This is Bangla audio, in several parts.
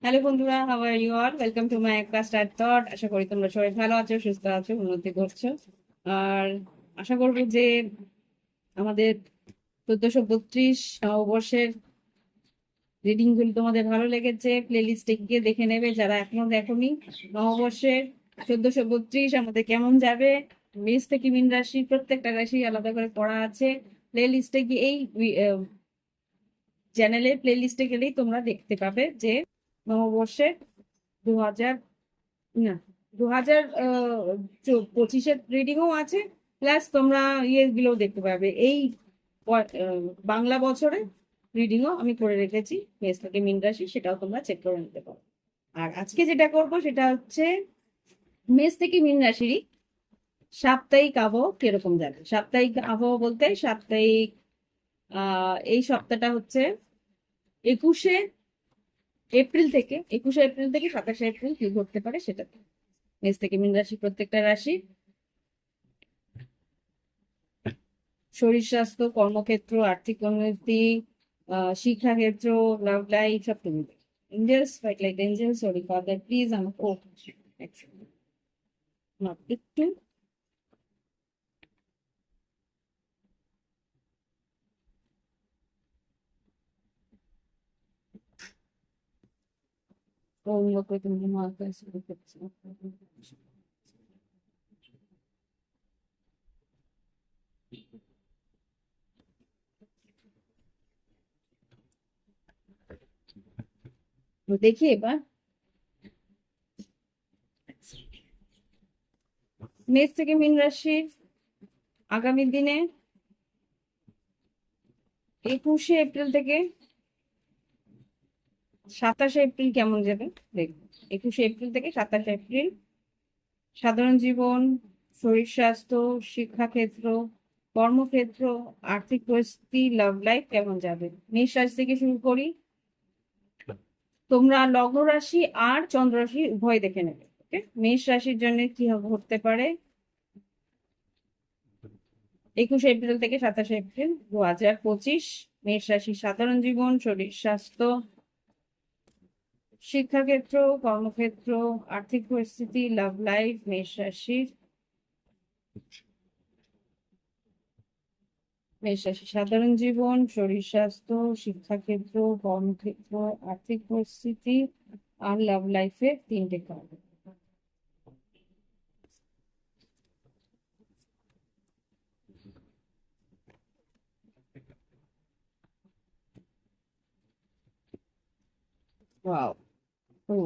হ্যালো বন্ধুরা, how are you all? Welcome to my একটা স্টার্ট থট। আশা করি তোমরা সবাই ভালো আছো, সুস্থ আছো, উন্নতি করছো। আর আশা করবো যে আমাদের 1432 নববর্ষের রিডিং গুলো তোমাদের ভালো লেগেছে। প্লে লিস্টে গিয়ে দেখে নেবে যারা এখনো দেখোনি। নববর্ষের 1432 আমাদের কেমন যাবে, মেষ থেকে মীন রাশি, প্রত্যেকটা রাশি আলাদা করে পড়া আছে। প্লে লিস্টে গিয়ে এই চ্যানেলের প্লে লিস্টে গেলেই তোমরা দেখতে পাবে যে নববর্ষের 2000 না 2025-এর রিডিংও আছে। প্লাস তোমরা ইয়েগুলো দেখতে পাবে, এই বাংলা বছরের রিডিংও আমি করে রেখেছি মেষ থেকে মীন রাশি, সেটাও তোমরা চেক করে নিতে পারো। আর আজকে যেটা করব সেটা হচ্ছে মেষ থেকে মীন রাশিরই সাপ্তাহিক আবহাওয়া কিরকম যাবে। সাপ্তাহিক আবহাওয়া বলতে সাপ্তাহিক এই সপ্তাহটা হচ্ছে 21শে এপ্রিল থেকে 27শে এপ্রিল কি ঘটতে পারে সেটা। মেষ থেকে মীন রাশি প্রত্যেকটা রাশি শরীর স্বাস্থ্য, কর্মক্ষেত্র, আর্থিক উন্নতি, শিক্ষাক্ষেত্র, লাভ লাইফ সব তুমি angels fight like angels. Sorry for that, please আমাকে একটু অন্য করে তুমি মাথা শুরু করছো। দেখি এবার মেষ থেকে মীন রাশির আগামী দিনে 21শে এপ্রিল থেকে 27শে এপ্রিল কেমন যাবে দেখবো। 21শে এপ্রিল থেকে 27শে এপ্রিল সাধারণ জীবন, শরীর স্বাস্থ্য, শিক্ষাক্ষেত্র, কর্মক্ষেত্র, আর্থিক পরিস্থিতি, লাভ লাইফ কেমন যাবে। মেষ রাশি থেকে শুরু করি। তোমরা লগ্ন রাশি আর চন্দ্র রাশি উভয় দেখে নেবে। ওকে, মেষ রাশির জন্য কি ঘটতে পারে 21শে এপ্রিল থেকে 27শে এপ্রিল 2025। মেষ রাশি সাধারণ জীবন, শরীর স্বাস্থ্য, শিক্ষাক্ষেত্র, কর্মক্ষেত্র, আর্থিক পরিস্থিতি, লাভ লাইফ। মেষ রাশি সাধারণ জীবন, শরীর স্বাস্থ্য, শিক্ষাক্ষেত্র, কর্মক্ষেত্র, আর্থিক পরিস্থিতি আর লাভ লাইফের 3টে কার্ড। ওয়াও। ও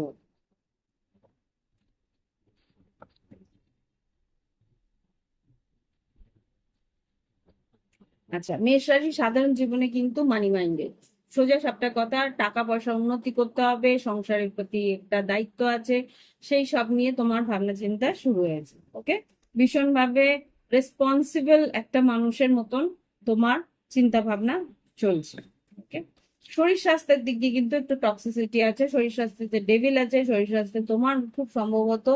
আচ্ছা, মেষ রাশি সাধারণ জীবনে কিন্তু মানি মাইন্ডেড, সোজা সাপটা কথা। টাকা পয়সা উন্নতি করতে হবে, সংসারের প্রতি একটা দায়িত্ব আছে, সেই সব নিয়ে তোমার ভাবনা চিন্তা শুরু হয়েছে। ওকে, ভীষণভাবে রেসপন্সিবল একটা মানুষের মতন তোমার চিন্তা ভাবনা চলছে। ওকে, শরীর স্বাস্থ্যের দিক দিয়ে কিন্তু একটু টক্সিসিটি আছে, শরীর স্বাস্থ্যে ডেভিল আছে, শরীর স্বাস্থ্যে তোমার খুব সম্ভবত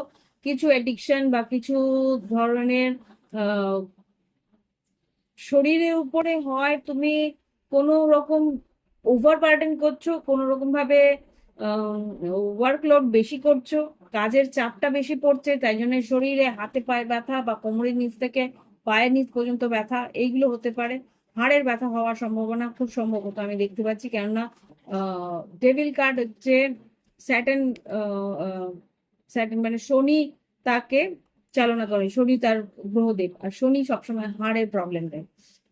কিছু এডিকশন বা কিছু ধরনের শরীরের উপরে হয় তুমি কোনো রকম ওভার বার্ডেন করছো, কোনো রকম ভাবে ওয়ার্কলোড বেশি করছো, কাজের চাপটা বেশি পড়ছে, তাই জন্য শরীরে হাতে পায়ে ব্যথা বা কোমরের নিচ থেকে পায়ের নিচ পর্যন্ত ব্যথা এইগুলো হতে পারে। হাড়ের ব্যথা হওয়ার সম্ভাবনা খুব সম্ভবত আমি দেখতে পাচ্ছি, কেননা ডেভিল কার্ড হচ্ছে স্যাটার্ন। স্যাটার্ন মানে শনি তাকে চালনা করে, শনি তার গ্রহদেব, আর শনি সবসময় হাড়ের প্রবলেম দেয়।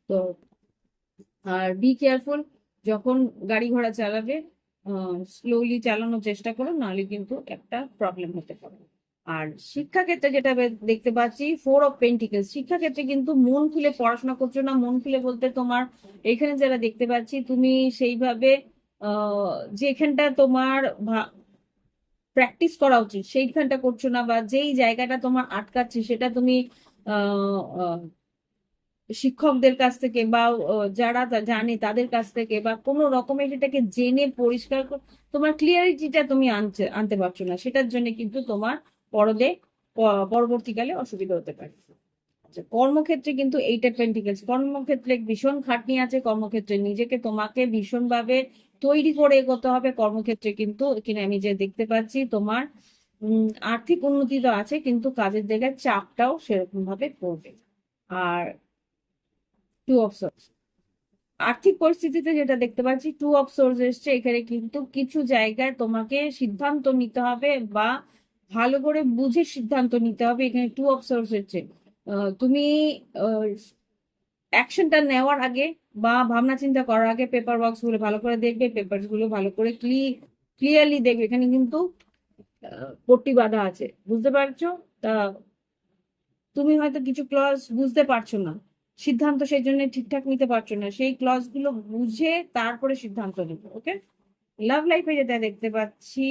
তো আর বি কেয়ারফুল, যখন গাড়ি ঘোড়া চালাবে স্লোলি চালানোর চেষ্টা করো, নাহলে কিন্তু একটা প্রবলেম হতে পারে। আর শিক্ষাক্ষেত্রে যেটা দেখতে পাচ্ছি 4 অফ পেন্টিকেলস, শিক্ষাক্ষেত্রে কিন্তু মন খুলে পড়াশোনা করছো না। মন খুলে বলতে তোমার এখানে যারা দেখতে পাচ্ছি তুমি সেইভাবে যেখানটা তোমার প্র্যাকটিস করা উচিত সেইখানটা করছো না, বা যেই জায়গাটা তোমার আটকাচ্ছে সেটা তুমি আহ আহ, শিক্ষকদের কাছ থেকে বা যারা জানে তাদের কাছ থেকে বা কোনো রকমের সেটাকে জেনে পরিষ্কার তোমার ক্লিয়ারিটিটা তুমি আনতে পারছো না, সেটার জন্য কিন্তু তোমার পরবর্তীকালে অসুবিধা হতে পারে। আচ্ছা, কর্মক্ষেত্রে কিন্তু এইটা পেন্টিকেলস, কর্মক্ষেত্রে ভীষণ খাটনি আছে, কর্মক্ষেত্রে নিজেকে তোমাকে ভীষণভাবে তৈরি করে এগোতে হবে। কর্মক্ষেত্রে কিন্তু এখানে আমি যে দেখতে পাচ্ছি তোমার আর্থিক উন্নতি তো আছে, কিন্তু কাজের জায়গায় চাপটাও সেরকম ভাবে পড়বে। আর টু অফ সোর্স, আর্থিক পরিস্থিতিতে যেটা দেখতে পাচ্ছি টু অফ সোর্স এসছে, এখানে কিন্তু কিছু জায়গায় তোমাকে সিদ্ধান্ত নিতে হবে বা ভালো করে বুঝে সিদ্ধান্ত নিতে হবে। এখানে টু অফ সোর্স এসছে, তুমি অ্যাকশনটা নেওয়ার আগে বা ভাবনা চিন্তা করার আগে পেপার ওয়ার্কস গুলো ভালো করে দেখবে, পেপার গুলো ভালো করে ক্লিয়ারলি দেখবে। এখানে কিন্তু পট্টি বাঁধা আছে, বুঝতে পারছো? তা তুমি হয়তো কিছু ক্লজ বুঝতে পারছো না, সিদ্ধান্ত সেই জন্য ঠিকঠাক নিতে পারছো না, সেই ক্লজ গুলো বুঝে তারপরে সিদ্ধান্ত নিবে। ওকে, লাভ লাইফে যেটা দেখতে পাচ্ছি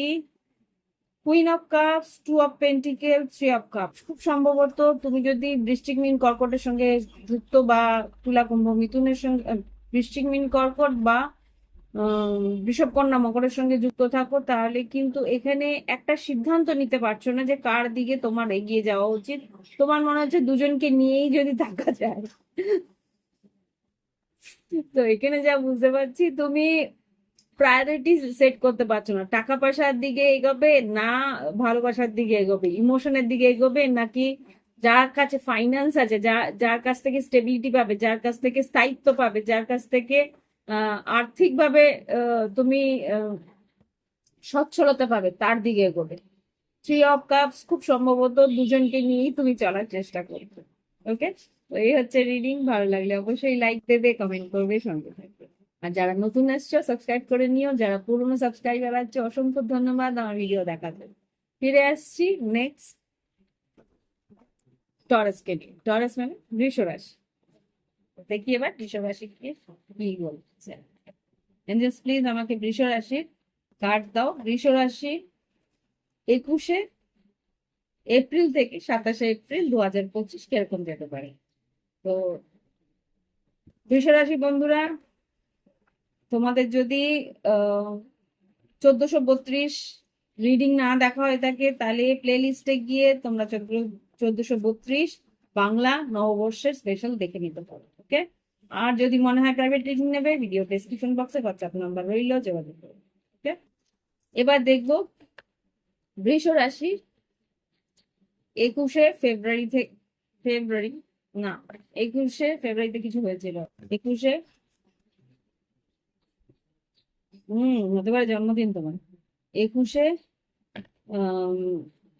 queen of cups, two of pentacle, three of cups, খুব সম্ভবত তুমি যদি বৃশ্চিক মিন কর্কটের সঙ্গে যুক্ত বা তুলা কুম্ভ মিথুনের সঙ্গে বৃশ্চিক মিন কর্কট বা বৃষভ কন্যা মকরের সঙ্গে যুক্ত থাকো, তাহলে কিন্তু এখানে একটা সিদ্ধান্ত নিতে পারছো না যে কার দিকে তোমার এগিয়ে যাওয়া উচিত। তোমার মনে হচ্ছে দুজনকে নিয়েই যদি থাকা যায়। তো এখানে যা বুঝতে পারছি তুমি প্রায়োরিটি সেট করতে পারছো না, টাকা পয়সার দিকে এগোবে না ভালোবাসার দিকে এগোবে, ইমোশনের দিকে এগোবে নাকি যার কাছে ফাইন্যান্স আছে, যার কাছ থেকে স্টেবিলিটি পাবে, যার কাছ থেকে স্থায়িত্ব পাবে, যার কাছ থেকে আর্থিকভাবে তুমি সচ্ছলতা পাবে, তার দিকে এগোবে। থ্রি অফ কাপস, খুব সম্ভবত দুজনকে নিয়েই তুমি চলার চেষ্টা করবে। ওকে, তো এই হচ্ছে রিডিং। ভালো লাগলে অবশ্যই লাইক দেবে, কমেন্ট করবে, সঙ্গে থাকবে। আর যারা নতুন আসছো সাবস্ক্রাইব করে নিও, যারা পুরনো সাবস্ক্রাইবার আছে অসংখ্য ধন্যবাদ আমার ভিডিও দেখাতে। ফিরে আসছি নেক্সট টরাসকে নিয়ে। টরাস মানে বৃষ রাশি, দেখি এবার বৃষ রাশি কি বলছে। এঞ্জেলস প্লিজ আমাকে বৃষ রাশির কার্ড দাও। বৃষ রাশি 21শে এপ্রিল থেকে 27শে এপ্রিল 2025 কিরকম যেতে পারে। তো বৃষ রাশি বন্ধুরা, তোমাদের যদি 1432 রিডিং না দেখা হয়ে থাকে তাহলে প্লে লিস্টে গিয়ে তোমরা 1432 বাংলা নববর্ষের স্পেশাল দেখে নিতে পারো। ওকে, আর যদি মনে হয় প্রাইভেট রিডিং নেবে, ভিডিও ডেসক্রিপশন বক্সে হোয়াটসঅ্যাপ নাম্বার রইল, যোগাযোগ করো। ওকে, এবার দেখবো বৃষ রাশি 21শে ফেব্রুয়ারি থেকে, ফেব্রুয়ারি না 21শে ফেব্রুয়ারিতে কিছু হয়েছিল, 21শে হতে পারে জন্মদিন তোমার। 21শে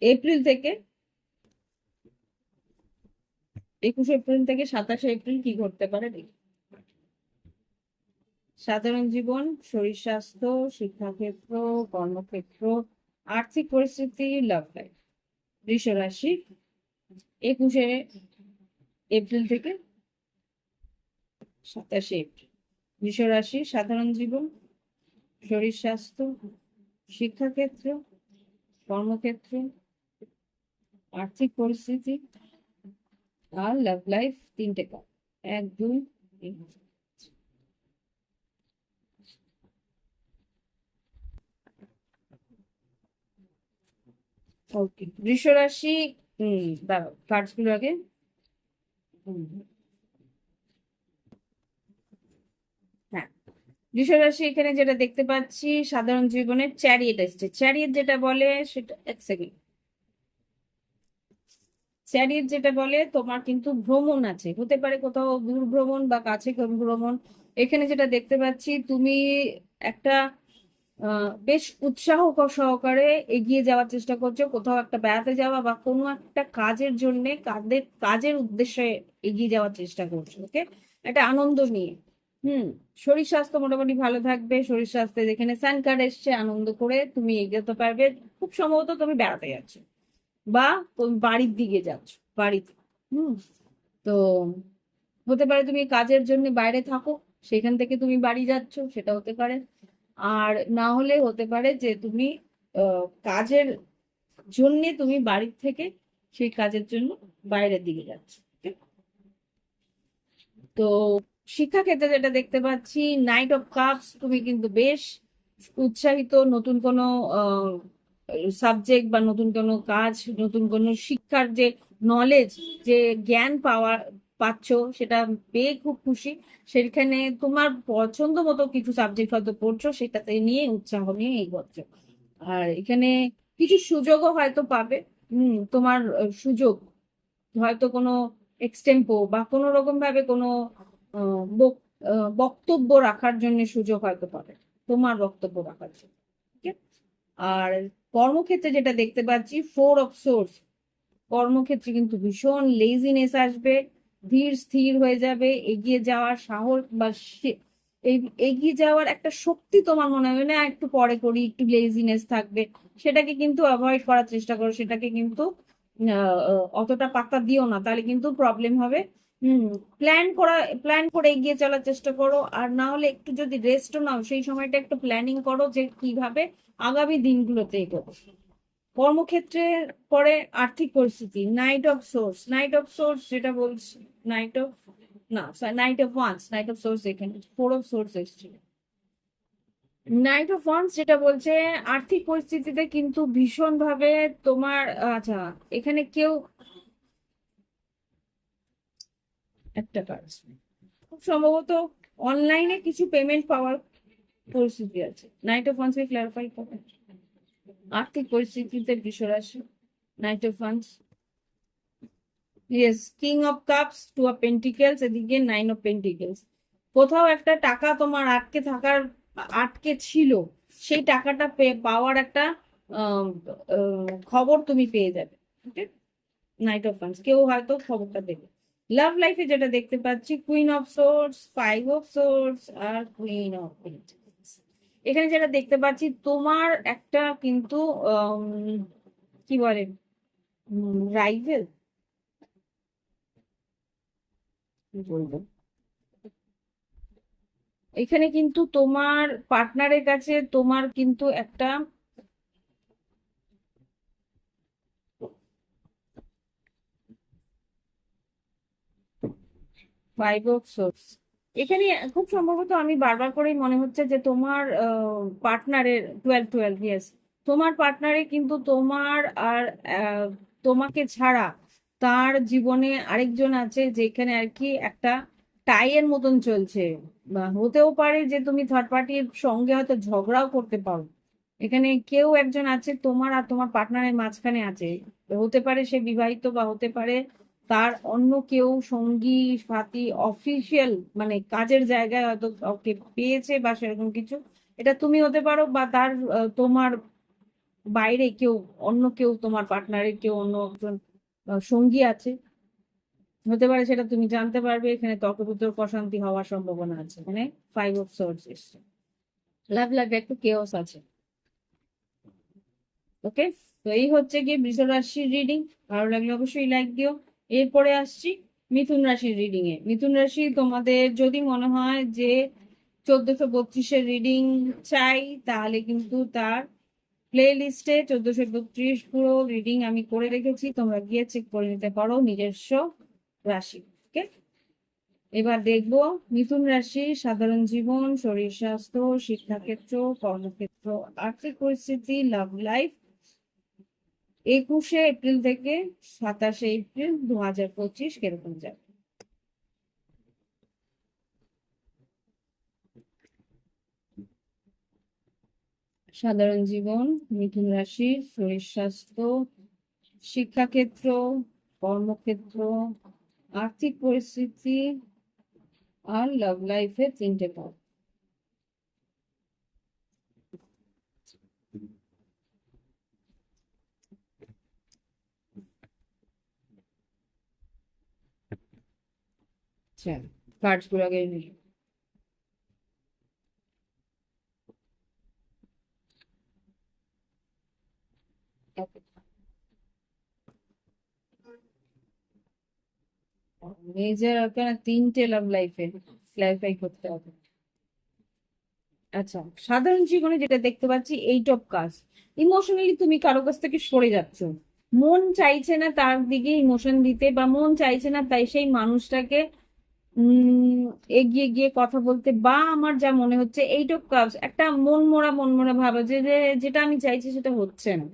এপ্রিল থেকে, 21শে এপ্রিল থেকে 27শে এপ্রিল কি ঘটতে পারে দেখি। সাধারণ জীবন, শরীর স্বাস্থ্য, শিক্ষাক্ষেত্র, কর্মক্ষেত্র, আর্থিক পরিস্থিতি, লাভ লাইফ। বৃষ রাশি 21শে এপ্রিল থেকে 27শে এপ্রিল। বৃষ রাশি সাধারণ জীবন, শরীর স্বাস্থ্য, শিক্ষাক্ষেত্র, কর্মক্ষেত্র, আর্থিক পরিস্থিতি আর লাভ লাইফ। 3টে কার্ড, 1 2 3। ওকে, বৃষ রাশি দাঁড়াও কার্ডস গুলো আগে। হ্যাঁ, বৃষ রাশি এখানে যেটা দেখতে পাচ্ছি সাধারণ জীবনের চ্যারিয়েট এসছে। চ্যারিয়েট যেটা বলে সেটা, এক সেকেন্ড, চ্যারিয়েট যেটা বলে তোমার কিন্তু ভ্রমণ আছে, হতে পারে কোথাও দূর ভ্রমণ বা কাছে ভ্রমণ। এখানে যেটা দেখতে পাচ্ছি তুমি একটা বেশ উৎসাহ সহকারে এগিয়ে যাওয়ার চেষ্টা করছো, কোথাও একটা বেড়াতে যাওয়া বা কোনো একটা কাজের জন্য কাজের উদ্দেশ্যে এগিয়ে যাওয়ার চেষ্টা করছো। ওকে, একটা আনন্দ নিয়ে। শরীর স্বাস্থ্য মোটামুটি ভালো থাকবে। শরীর স্বাস্থ্যে যেখানে সান কার্ড এসছে, আনন্দ করে তুমি এগোতে পারবে। খুব সম্ভবত তুমি বেড়াতে যাচ্ছ বা তুমি বাড়ির দিকে যাচ্ছ, বাড়িতে। হুম তো হতে পারে তুমি কাজের জন্য বাইরে থাকো, সেখান থেকে তুমি বাড়ি যাচ্ছ, সেটা হতে পারে। আর না হলে হতে পারে যে তুমি কাজের জন্য তুমি বাড়ির থেকে সেই কাজের জন্য বাইরের দিকে যাচ্ছ। Okay? তো শিক্ষাক্ষেত্রে যেটা দেখতে পাচ্ছি, নাইট অফ কাপস, তুমি কিন্তু বেশ উৎসাহিত, নতুন কোনো সাবজেক্ট বা নতুন কোনো কাজ, নতুন কোনো শিক্ষার যে নলেজ, যে জ্ঞান পাচ্ছ, সেটা পেয়ে খুব খুশি। সেখানে তোমার পছন্দ মতো কিছু সাবজেক্ট হয়তো পড়ছো, সেটাতে নিয়ে উৎসাহ নিয়ে এগোচ্ছো। আর এখানে কিছু সুযোগও হয়তো পাবে। তোমার সুযোগ হয়তো কোনো এক্সটেম্পো বা কোনো রকম ভাবে কোনো বক্তব্য রাখার জন্য সুযোগ হয়তো পাবে, তোমার বক্তব্য রাখার জন্য। ঠিক আছে? আর কর্মক্ষেত্রে যেটা দেখতে পাচ্ছি, 4 অফ সোর্স, কর্মক্ষেত্রে কিন্তু ভীষণ লেজিনেস আসবে, ধীর স্থির হয়ে যাবে, এগিয়ে যাওয়ার সাহস বা এই এগিয়ে যাওয়ার একটা শক্তি তোমার মনে হবে না, একটু পরে করি, একটু লেজিনেস থাকবে। সেটাকে কিন্তু অ্যাভয়েড করার চেষ্টা করো, সেটাকে কিন্তু অতটা পাত্তা দিও না, তাহলে কিন্তু প্রবলেম হবে। হুম প্ল্যান করে এগিয়ে চলার চেষ্টা করো। আর না হলে একটু যদি রেস্টও নাও, সেই সময়টা একটু প্ল্যানিং করো যে কিভাবে আগামী দিনগুলোতে এগোবো। কর্মক্ষেত্রে পরে আর্থিক পরিস্থিতি, নাইট অফ সোর্স যেটা বলছি, নাইট অফ না নাইট অফ সোর্স, এখানে 4 অফ সোর্স এসেছিল। নাইট অফ ওয়ান্স যেটা বলছে আর্থিক পরিস্থিতিতে কিন্তু ভীষণ ভাবে তোমার, আচ্ছা, এখানে কেউ একটা কাজ, খুব সম্ভবত অনলাইনে কিছু পেমেন্ট পাওয়ার পরিস্থিতি আছে। নাইট অফ ওয়ান্স ক্লারিফাই করবে আর্থিক পরিস্থিতিতে বিশ্বরাশি। Knight of wands, yes, king of cups, 2 of pentacles, এদিকে 9 অফ পেন্টিকেলস। কোথাও একটা টাকা তোমার আটকে ছিল, সেই টাকাটা পাওয়ার একটা আম, খবর তুমি পেয়ে যাবে। নাইট অফ ওয়ান্স, কেউ হয়তো খবরটা দেবে। লাভ লাইফে যেটা দেখতে পাচ্ছি, queen of swords, 5 of swords, আর কুইন অফ পেন্টিকেলস। এখানে যেটা দেখতে পাচ্ছি, তোমার একটা কিন্তু কি বলে, রাইভেল বলবো, এখানে কিন্তু তোমার পার্টনারের কাছে তোমার কিন্তু একটা 5 অফ সোর্স। এখানে খুব সম্ভবত আমি বারবার করেই মনে হচ্ছে যে তোমার পার্টনারের 12 12, ইয়েস, তোমার পার্টনারে কিন্তু তোমার আর আহ, তোমাকে ছাড়া তার জীবনে আরেকজন আছে, যেখানে আর কি একটা টাইয়ের মতন চলছে। বা হতেও পারে যে তুমি থার্ড পার্টির সঙ্গে হয়তো ঝগড়াও করতে পারো। এখানে কেউ একজন আছে তোমার আর তোমার পার্টনারের মাঝখানে আছে, হতে পারে সে বিবাহিত বা হতে পারে তার অন্য কেউ সঙ্গী সাথী, অফিসিয়াল মানে কাজের জায়গায় হয়তো ওকে পেয়েছে বা সেরকম কিছু। এটা তুমি হতে পারো, বা তার তোমার বাইরে কেউ, অন্য কেউ, তোমার পার্টনারের কেউ অন্য একজন সঙ্গী আছে, হতে পারে, সেটা তুমি জানতে পারবে। এখানে তর্ক বিতর্ক অশান্তি হওয়ার সম্ভাবনা আছে। মানে 5 অফ সোর্স এসছে। লাভ একটু কেওস আছে। ওকে, তো এই হচ্ছে গিয়ে বৃষ রাশির রিডিং। ভালো লাগলে অবশ্যই লাইক দিও। এরপরে আসছি মিথুন রাশির রিডিং এ। মিথুন রাশি, তোমাদের যদি মনে হয় যে 1432-এর রিডিং চাই, তাহলে কিন্তু তার প্লে লিস্টে 1432 পুরো রিডিং আমি করে রেখেছি, তোমরা গিয়ে চেক করে নিতে পারো নিজস্ব রাশি। ওকে, এবার দেখবো মিথুন রাশি সাধারণ জীবন, শরীর স্বাস্থ্য, শিক্ষাক্ষেত্র, কর্মক্ষেত্র, আর্থিক পরিস্থিতি, লাভ লাইফ 21শে এপ্রিল থেকে 27শে এপ্রিল 2025 কিরকম যাবে। সাধারণ জীবন, মিথুন রাশির শরীর স্বাস্থ্য, শিক্ষাক্ষেত্র, কর্মক্ষেত্র, আর্থিক পরিস্থিতি, আর লাভ লাইফের 3টে পদ। আচ্ছা, কার্ডস গুলো আগে নিই। মেজর আরকানা 3টে লাভ লাইফে ক্লারিফাই করতে হবে। আচ্ছা, সাধারণ জীবনে যেটা দেখতে পাচ্ছি, এইট অফ কাজ, ইমোশনালি তুমি কারো কাছ থেকে সরে যাচ্ছ, মন চাইছে না তার দিকে ইমোশন দিতে, বা মন চাইছে না তাই সেই মানুষটাকে উম এগিয়ে গিয়ে কথা বলতে, বা আমার যা মনে হচ্ছে এইট অফ কাপস একটা মন মরা ভাবে যে যেটা আমি চাইছি সেটা হচ্ছে না,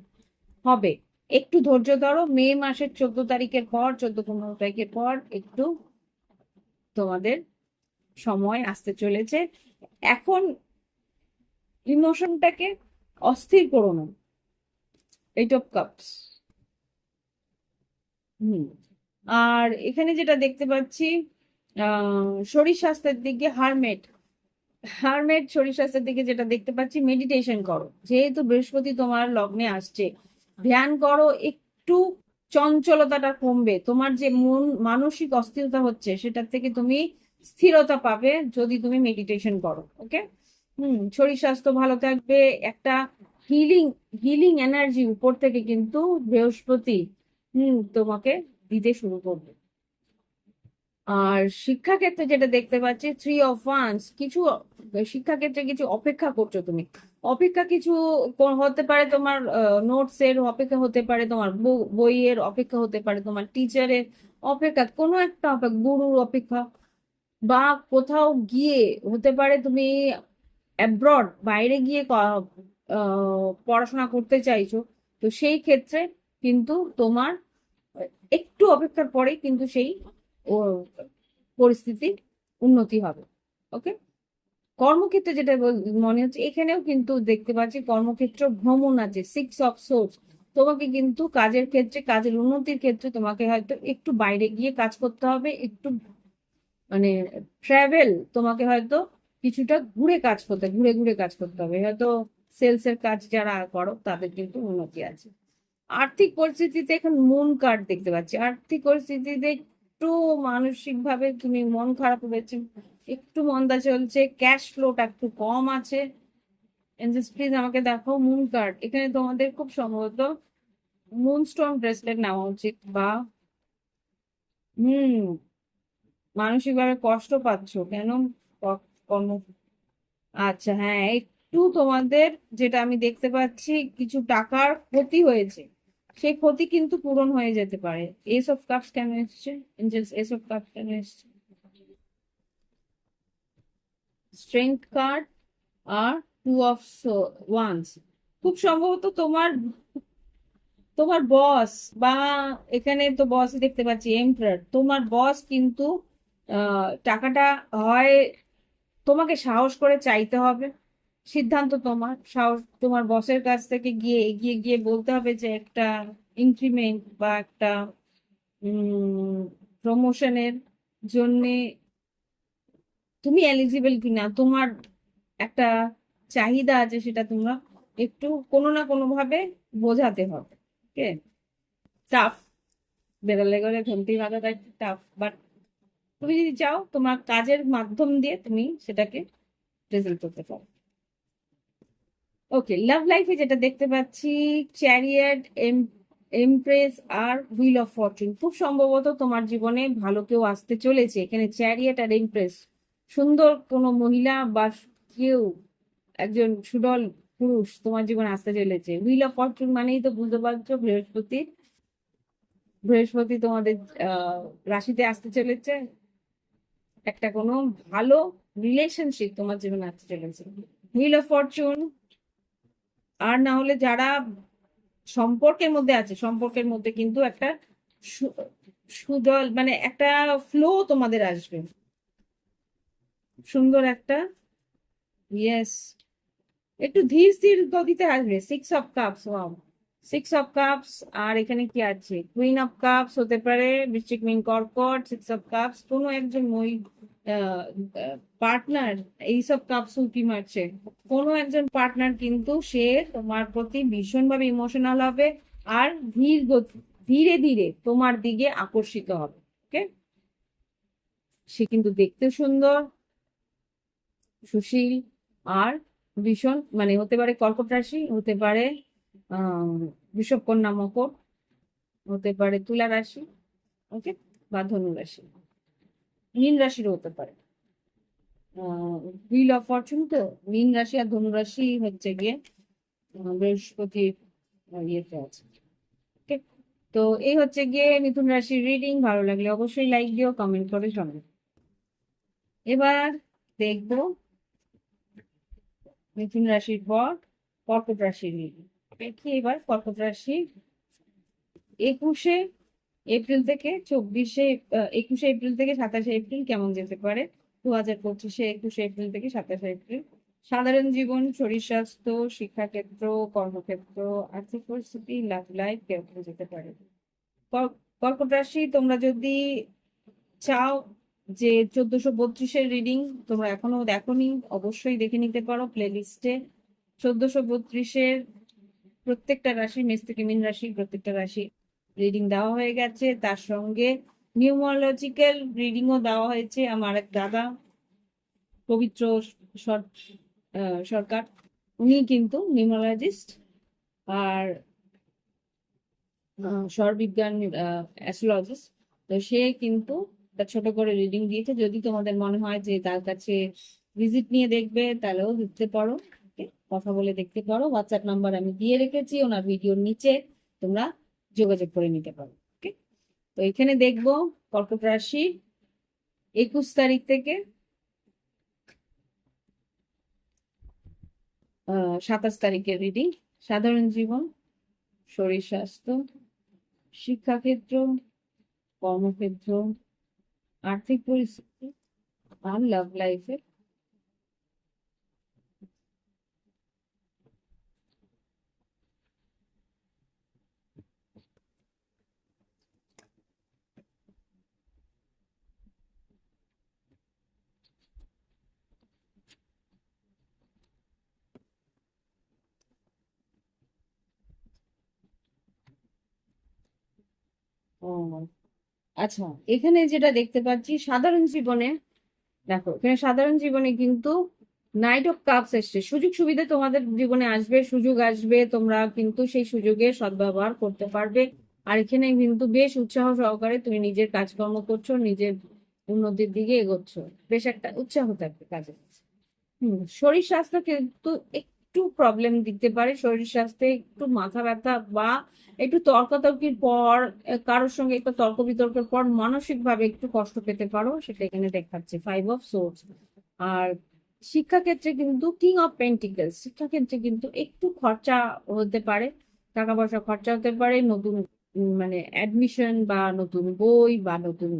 হবে। একটু ধৈর্য ধরো, মে মাসের 14 তারিখের পর, 14-15 তারিখের পর একটু তোমাদের সময় আসতে চলেছে। এখন ইমোশনটাকে অস্থির করো না। Eight of cups. হুম। আর এখানে যেটা দেখতে পাচ্ছি, শরীর স্বাস্থ্যের দিকে হারমেট, শরীর স্বাস্থ্যের দিকে যেটা দেখতে পাচ্ছি, মেডিটেশন করো, যেহেতু বৃহস্পতি তোমার লগ্নে আসছে, ধ্যান করো, একটু চঞ্চলতাটা কমবে, তোমার যে মন মানসিক অস্থিরতা হচ্ছে সেটার থেকে তুমি স্থিরতা পাবে যদি তুমি মেডিটেশন করো। ওকে। শরীর স্বাস্থ্য ভালো থাকবে। একটা হিলিং হিলিং এনার্জি উপর থেকে কিন্তু বৃহস্পতি তোমাকে দিতে শুরু করবে। আর শিক্ষাক্ষেত্রে যেটা দেখতে পাচ্ছি, 3 অফ ওয়ান্স, কিছু শিক্ষাক্ষেত্রে কিছু অপেক্ষা করছো তুমি, অপেক্ষা কিছু হতে পারে, তোমার নোটস এর অপেক্ষা হতে পারে, তোমার বইয়ের অপেক্ষা হতে পারে, তোমার টিচারের অপেক্ষা, কোনো একটা অপেক্ষা, গুরুর অপেক্ষা, বা কোথাও গিয়ে হতে পারে তুমি অ্যাব্রড, বাইরে গিয়ে পড়াশোনা করতে চাইছো। তো সেই ক্ষেত্রে কিন্তু তোমার একটু অপেক্ষার পরে কিন্তু সেই ও পরিস্থিতির উন্নতি হবে। ওকে। কর্মক্ষেত্রে যেটা মনে হচ্ছে, এখানেও কিন্তু দেখতে পাচ্ছি কর্মক্ষেত্র ভ্রমণ আছে, 6 অফ সোর্স, তোমাকে কিন্তু কাজের ক্ষেত্রে, কাজের উন্নতির ক্ষেত্রে তোমাকে হয়তো একটু বাইরে গিয়ে কাজ করতে হবে, একটু মানে ট্রাভেল, তোমাকে হয়তো কিছুটা ঘুরে ঘুরে কাজ করতে হবে, হয়তো সেলস এর কাজ যারা করো তাদের কিন্তু উন্নতি আছে। আর্থিক পরিস্থিতিতে এখন মন কার্ড দেখতে পাচ্ছি, আর্থিক পরিস্থিতিতে একটু মানসিক ভাবে তুমি মন খারাপ হয়েছে, একটু মন্দা চলছে, ক্যাশ ফ্লোটা একটু কম আছে। এঞ্জেলস প্লিজ আমাকে দেখো মুন কার্ড, এখানে তোমাদের খুব সম্ভবত মুনস্টোন ব্রেসলেট নেওয়া উচিত, বা হুম মানসিক ভাবে কষ্ট পাচ্ছ কেন? কর্ম, আচ্ছা হ্যাঁ, একটু তোমাদের যেটা আমি দেখতে পাচ্ছি, কিছু টাকার ক্ষতি হয়েছে, সেই ক্ষতি কিন্তু পূরণ হয়ে যেতে পারে। এস অফ কাপস কেন এসছে? এঞ্জেলস এস অফ কাপস কেন এসছে? স্ট্রেংথ কার্ড আর 2 অফ ওয়ান্স, খুব সম্ভবত তোমার তোমার বস, বা এখানে তো বস দেখতে পাচ্ছি এমপ্রার, তোমার বস কিন্তু টাকাটা হয়, তোমাকে সাহস করে চাইতে হবে, সিদ্ধান্ত তোমার, সাহস তোমার বসের কাছ থেকে গিয়ে এগিয়ে গিয়ে বলতে হবে যে একটা ইনক্রিমেন্ট বা একটা প্রমোশনের জন্যে তুমি এলিজিবল কিনা, তোমার একটা চাহিদা আছে, সেটা তোমরা একটু কোনো না কোনো ভাবে বোঝাতে হবে। ওকে। টাফ, বেরোলে গেলে ঘন্টি বাঁধাটা একটু টাফ, বাট তুমি যদি চাও তোমার কাজের মাধ্যম দিয়ে তুমি সেটাকে রেজাল্ট করতে পারো। ওকে, লাভ লাইফে যেটা দেখতে পাচ্ছি, চ্যারিয়ট, এমপ্রেস আর হুইল অফ ফরচুন, খুব সম্ভবত তোমার জীবনে ভালো কেউ আসতে চলেছে। এখানে চ্যারিয়ট আর এমপ্রেস, সুন্দর কোনো মহিলা বা কেউ, একজন সুডল পুরুষ তোমার জীবনে আসতে চলেছে। হুইল অফ ফরচুন মানেই তো বুঝতে পারছো, বৃহস্পতি, তোমাদের রাশিতে আসতে চলেছে, একটা কোনো ভালো রিলেশনশিপ তোমার জীবনে আসতে চলেছে। হুইল অফ ফরচুন, আর না হলে যারা সম্পর্কের মধ্যে আছে, সম্পর্কের মধ্যে কিন্তু একটা সু- সুদল মানে একটা ফ্লো তোমাদের আসবে, সুন্দর একটা, ইয়েস, একটু ধীর স্থির গতিতে আসবে। 6 of cups, wow, 6 of cups. আর এখানে কি আছে, কুইন অফ কাপস হতে পারে, বৃশ্চিক, মীন, কর্কট, 6 অফ কাপস, কোনো একজন পার্টনার, এইসব কাপস উঁকি মারছে, কোনো একজন পার্টনার কিন্তু সে তোমার প্রতি ভীষণভাবে ইমোশনাল হবে, আর ধীরে ধীরে তোমার দিকে আকর্ষিত হবে। ওকে। সে কিন্তু দেখতে সুন্দর, সুশীল, আর ভীষণ মানে হতে পারে কর্কট রাশি, হতে পারে আহ বৃষভ, কন্যা, মকর, হতে পারে তুলা রাশি, ওকে, বা ধনু রাশি, মীন রাশিরও হতে পারে। হুইল অফ ফরচুন তো মীন রাশি আর ধনু রাশি হচ্ছে গিয়ে বৃহস্পতির ইয়েতে আছে। Okay? তো এই হচ্ছে গিয়ে মিথুন রাশির রিডিং। ভালো লাগলে অবশ্যই লাইক দিও, কমেন্ট করে জানাও। এবার দেখবো মিথুন রাশির পর কর্কট রাশির রিডিং। দেখি এবার কর্কট রাশি 21শে এপ্রিল থেকে 21শে এপ্রিল থেকে 27শে এপ্রিল কেমন যেতে পারে। 2025-এ 21শে এপ্রিল থেকে 27শে এপ্রিল সাধারণ জীবন, শরীর স্বাস্থ্য, শিক্ষাক্ষেত্র, কর্মক্ষেত্র, আর্থিক পরিস্থিতি, লাভ লাইফ কেমন যেতে পারে। কর্কট রাশি, তোমরা যদি চাও যে 1432-এর রিডিং তোমরা এখনো দেখোনি, অবশ্যই দেখে নিতে পারো প্লে লিস্টে। 1432-এর প্রত্যেকটা রাশি, মেষ থেকে মীন রাশি প্রত্যেকটা রাশি রিডিং দেওয়া হয়ে গেছে। তার সঙ্গে নিউমোলজিক্যাল রিডিংও দেওয়া হয়েছে। আমার এক দাদা পবিত্র সরকার, উনি কিন্তু নিউমোলজিস্ট আর স্বরবিজ্ঞান অ্যাস্ট্রোলজিস্ট। তো সে কিন্তু একটা ছোট করে রিডিং দিয়েছে। যদি তোমাদের মনে হয় যে তার কাছে ভিজিট নিয়ে দেখবে, তাহলেও দেখতে পারো। Okay? কথা বলে দেখতে পারো। হোয়াটসঅ্যাপ নাম্বার আমি দিয়ে রেখেছি ওনার ভিডিওর নিচে, তোমরা যোগাযোগ করে নিতে পারো। ওকে, তো এখানে দেখবো কর্কট রাশি 21 তারিখ থেকে 27 তারিখের রিডিং। সাধারণ জীবন, শরীর স্বাস্থ্য, শিক্ষাক্ষেত্র, কর্মক্ষেত্র, আর্থিক পরিস্থিতি আর লাভ লাইফে। ও আচ্ছা, এখানে যেটা দেখতে পাচ্ছি সাধারণ জীবনে, দেখো এখানে সাধারণ জীবনে কিন্তু নাইট অফ কাপস এসছে। সুযোগ সুবিধা তোমাদের জীবনে আসবে, সুযোগ আসবে, তোমরা কিন্তু সেই সুযোগের সদ্ব্যবহার করতে পারবে। আর এখানে কিন্তু বেশ উৎসাহ সহকারে তুমি নিজের কাজকর্ম করছো, নিজের উন্নতির দিকে এগোচ্ছো, বেশ একটা উৎসাহ থাকবে কাজে। শরীর স্বাস্থ্য কিন্তু একটু প্রবলেম দিতে পারে। শরীর স্বাস্থ্যে একটু মাথা ব্যথা বা একটু তর্কাতর্কির পর, কারোর সঙ্গে একটু তর্ক বিতর্কের পর মানসিক ভাবে একটু কষ্ট পেতে পারো, সেটা এখানে দেখাচ্ছে 5 অফ সোর্স। আর শিক্ষাক্ষেত্রে কিন্তু কিং অফ পেন্টিকলস, শিক্ষাক্ষেত্রে কিন্তু একটু খরচা হতে পারে, টাকা পয়সা খরচা হতে পারে। নতুন মানে অ্যাডমিশন বা নতুন বই বা নতুন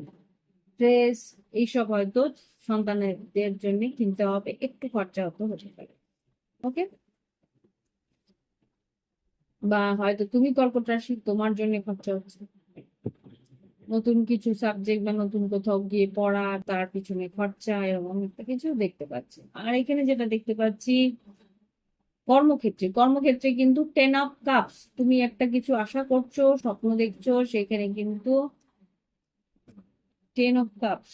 ড্রেস, এইসব হয়তো সন্তানদের জন্য কিনতে হবে, একটু খরচা হতে পারে। ওকে, বা হয়তো তুমি কর্কট রাশি, তোমার জন্য খরচা হচ্ছে নতুন কিছু সাবজেক্ট বা নতুন কোথাও গিয়ে পড়া, তার পিছনে খরচা, এরকম একটা কিছু দেখতে পাচ্ছি। আর এখানে যেটা দেখতে পাচ্ছি কর্মক্ষেত্রে কিন্তু 10 অফ কাপস, তুমি একটা কিছু আশা করছো, স্বপ্ন দেখছো, সেখানে কিন্তু 10 অফ কাপস,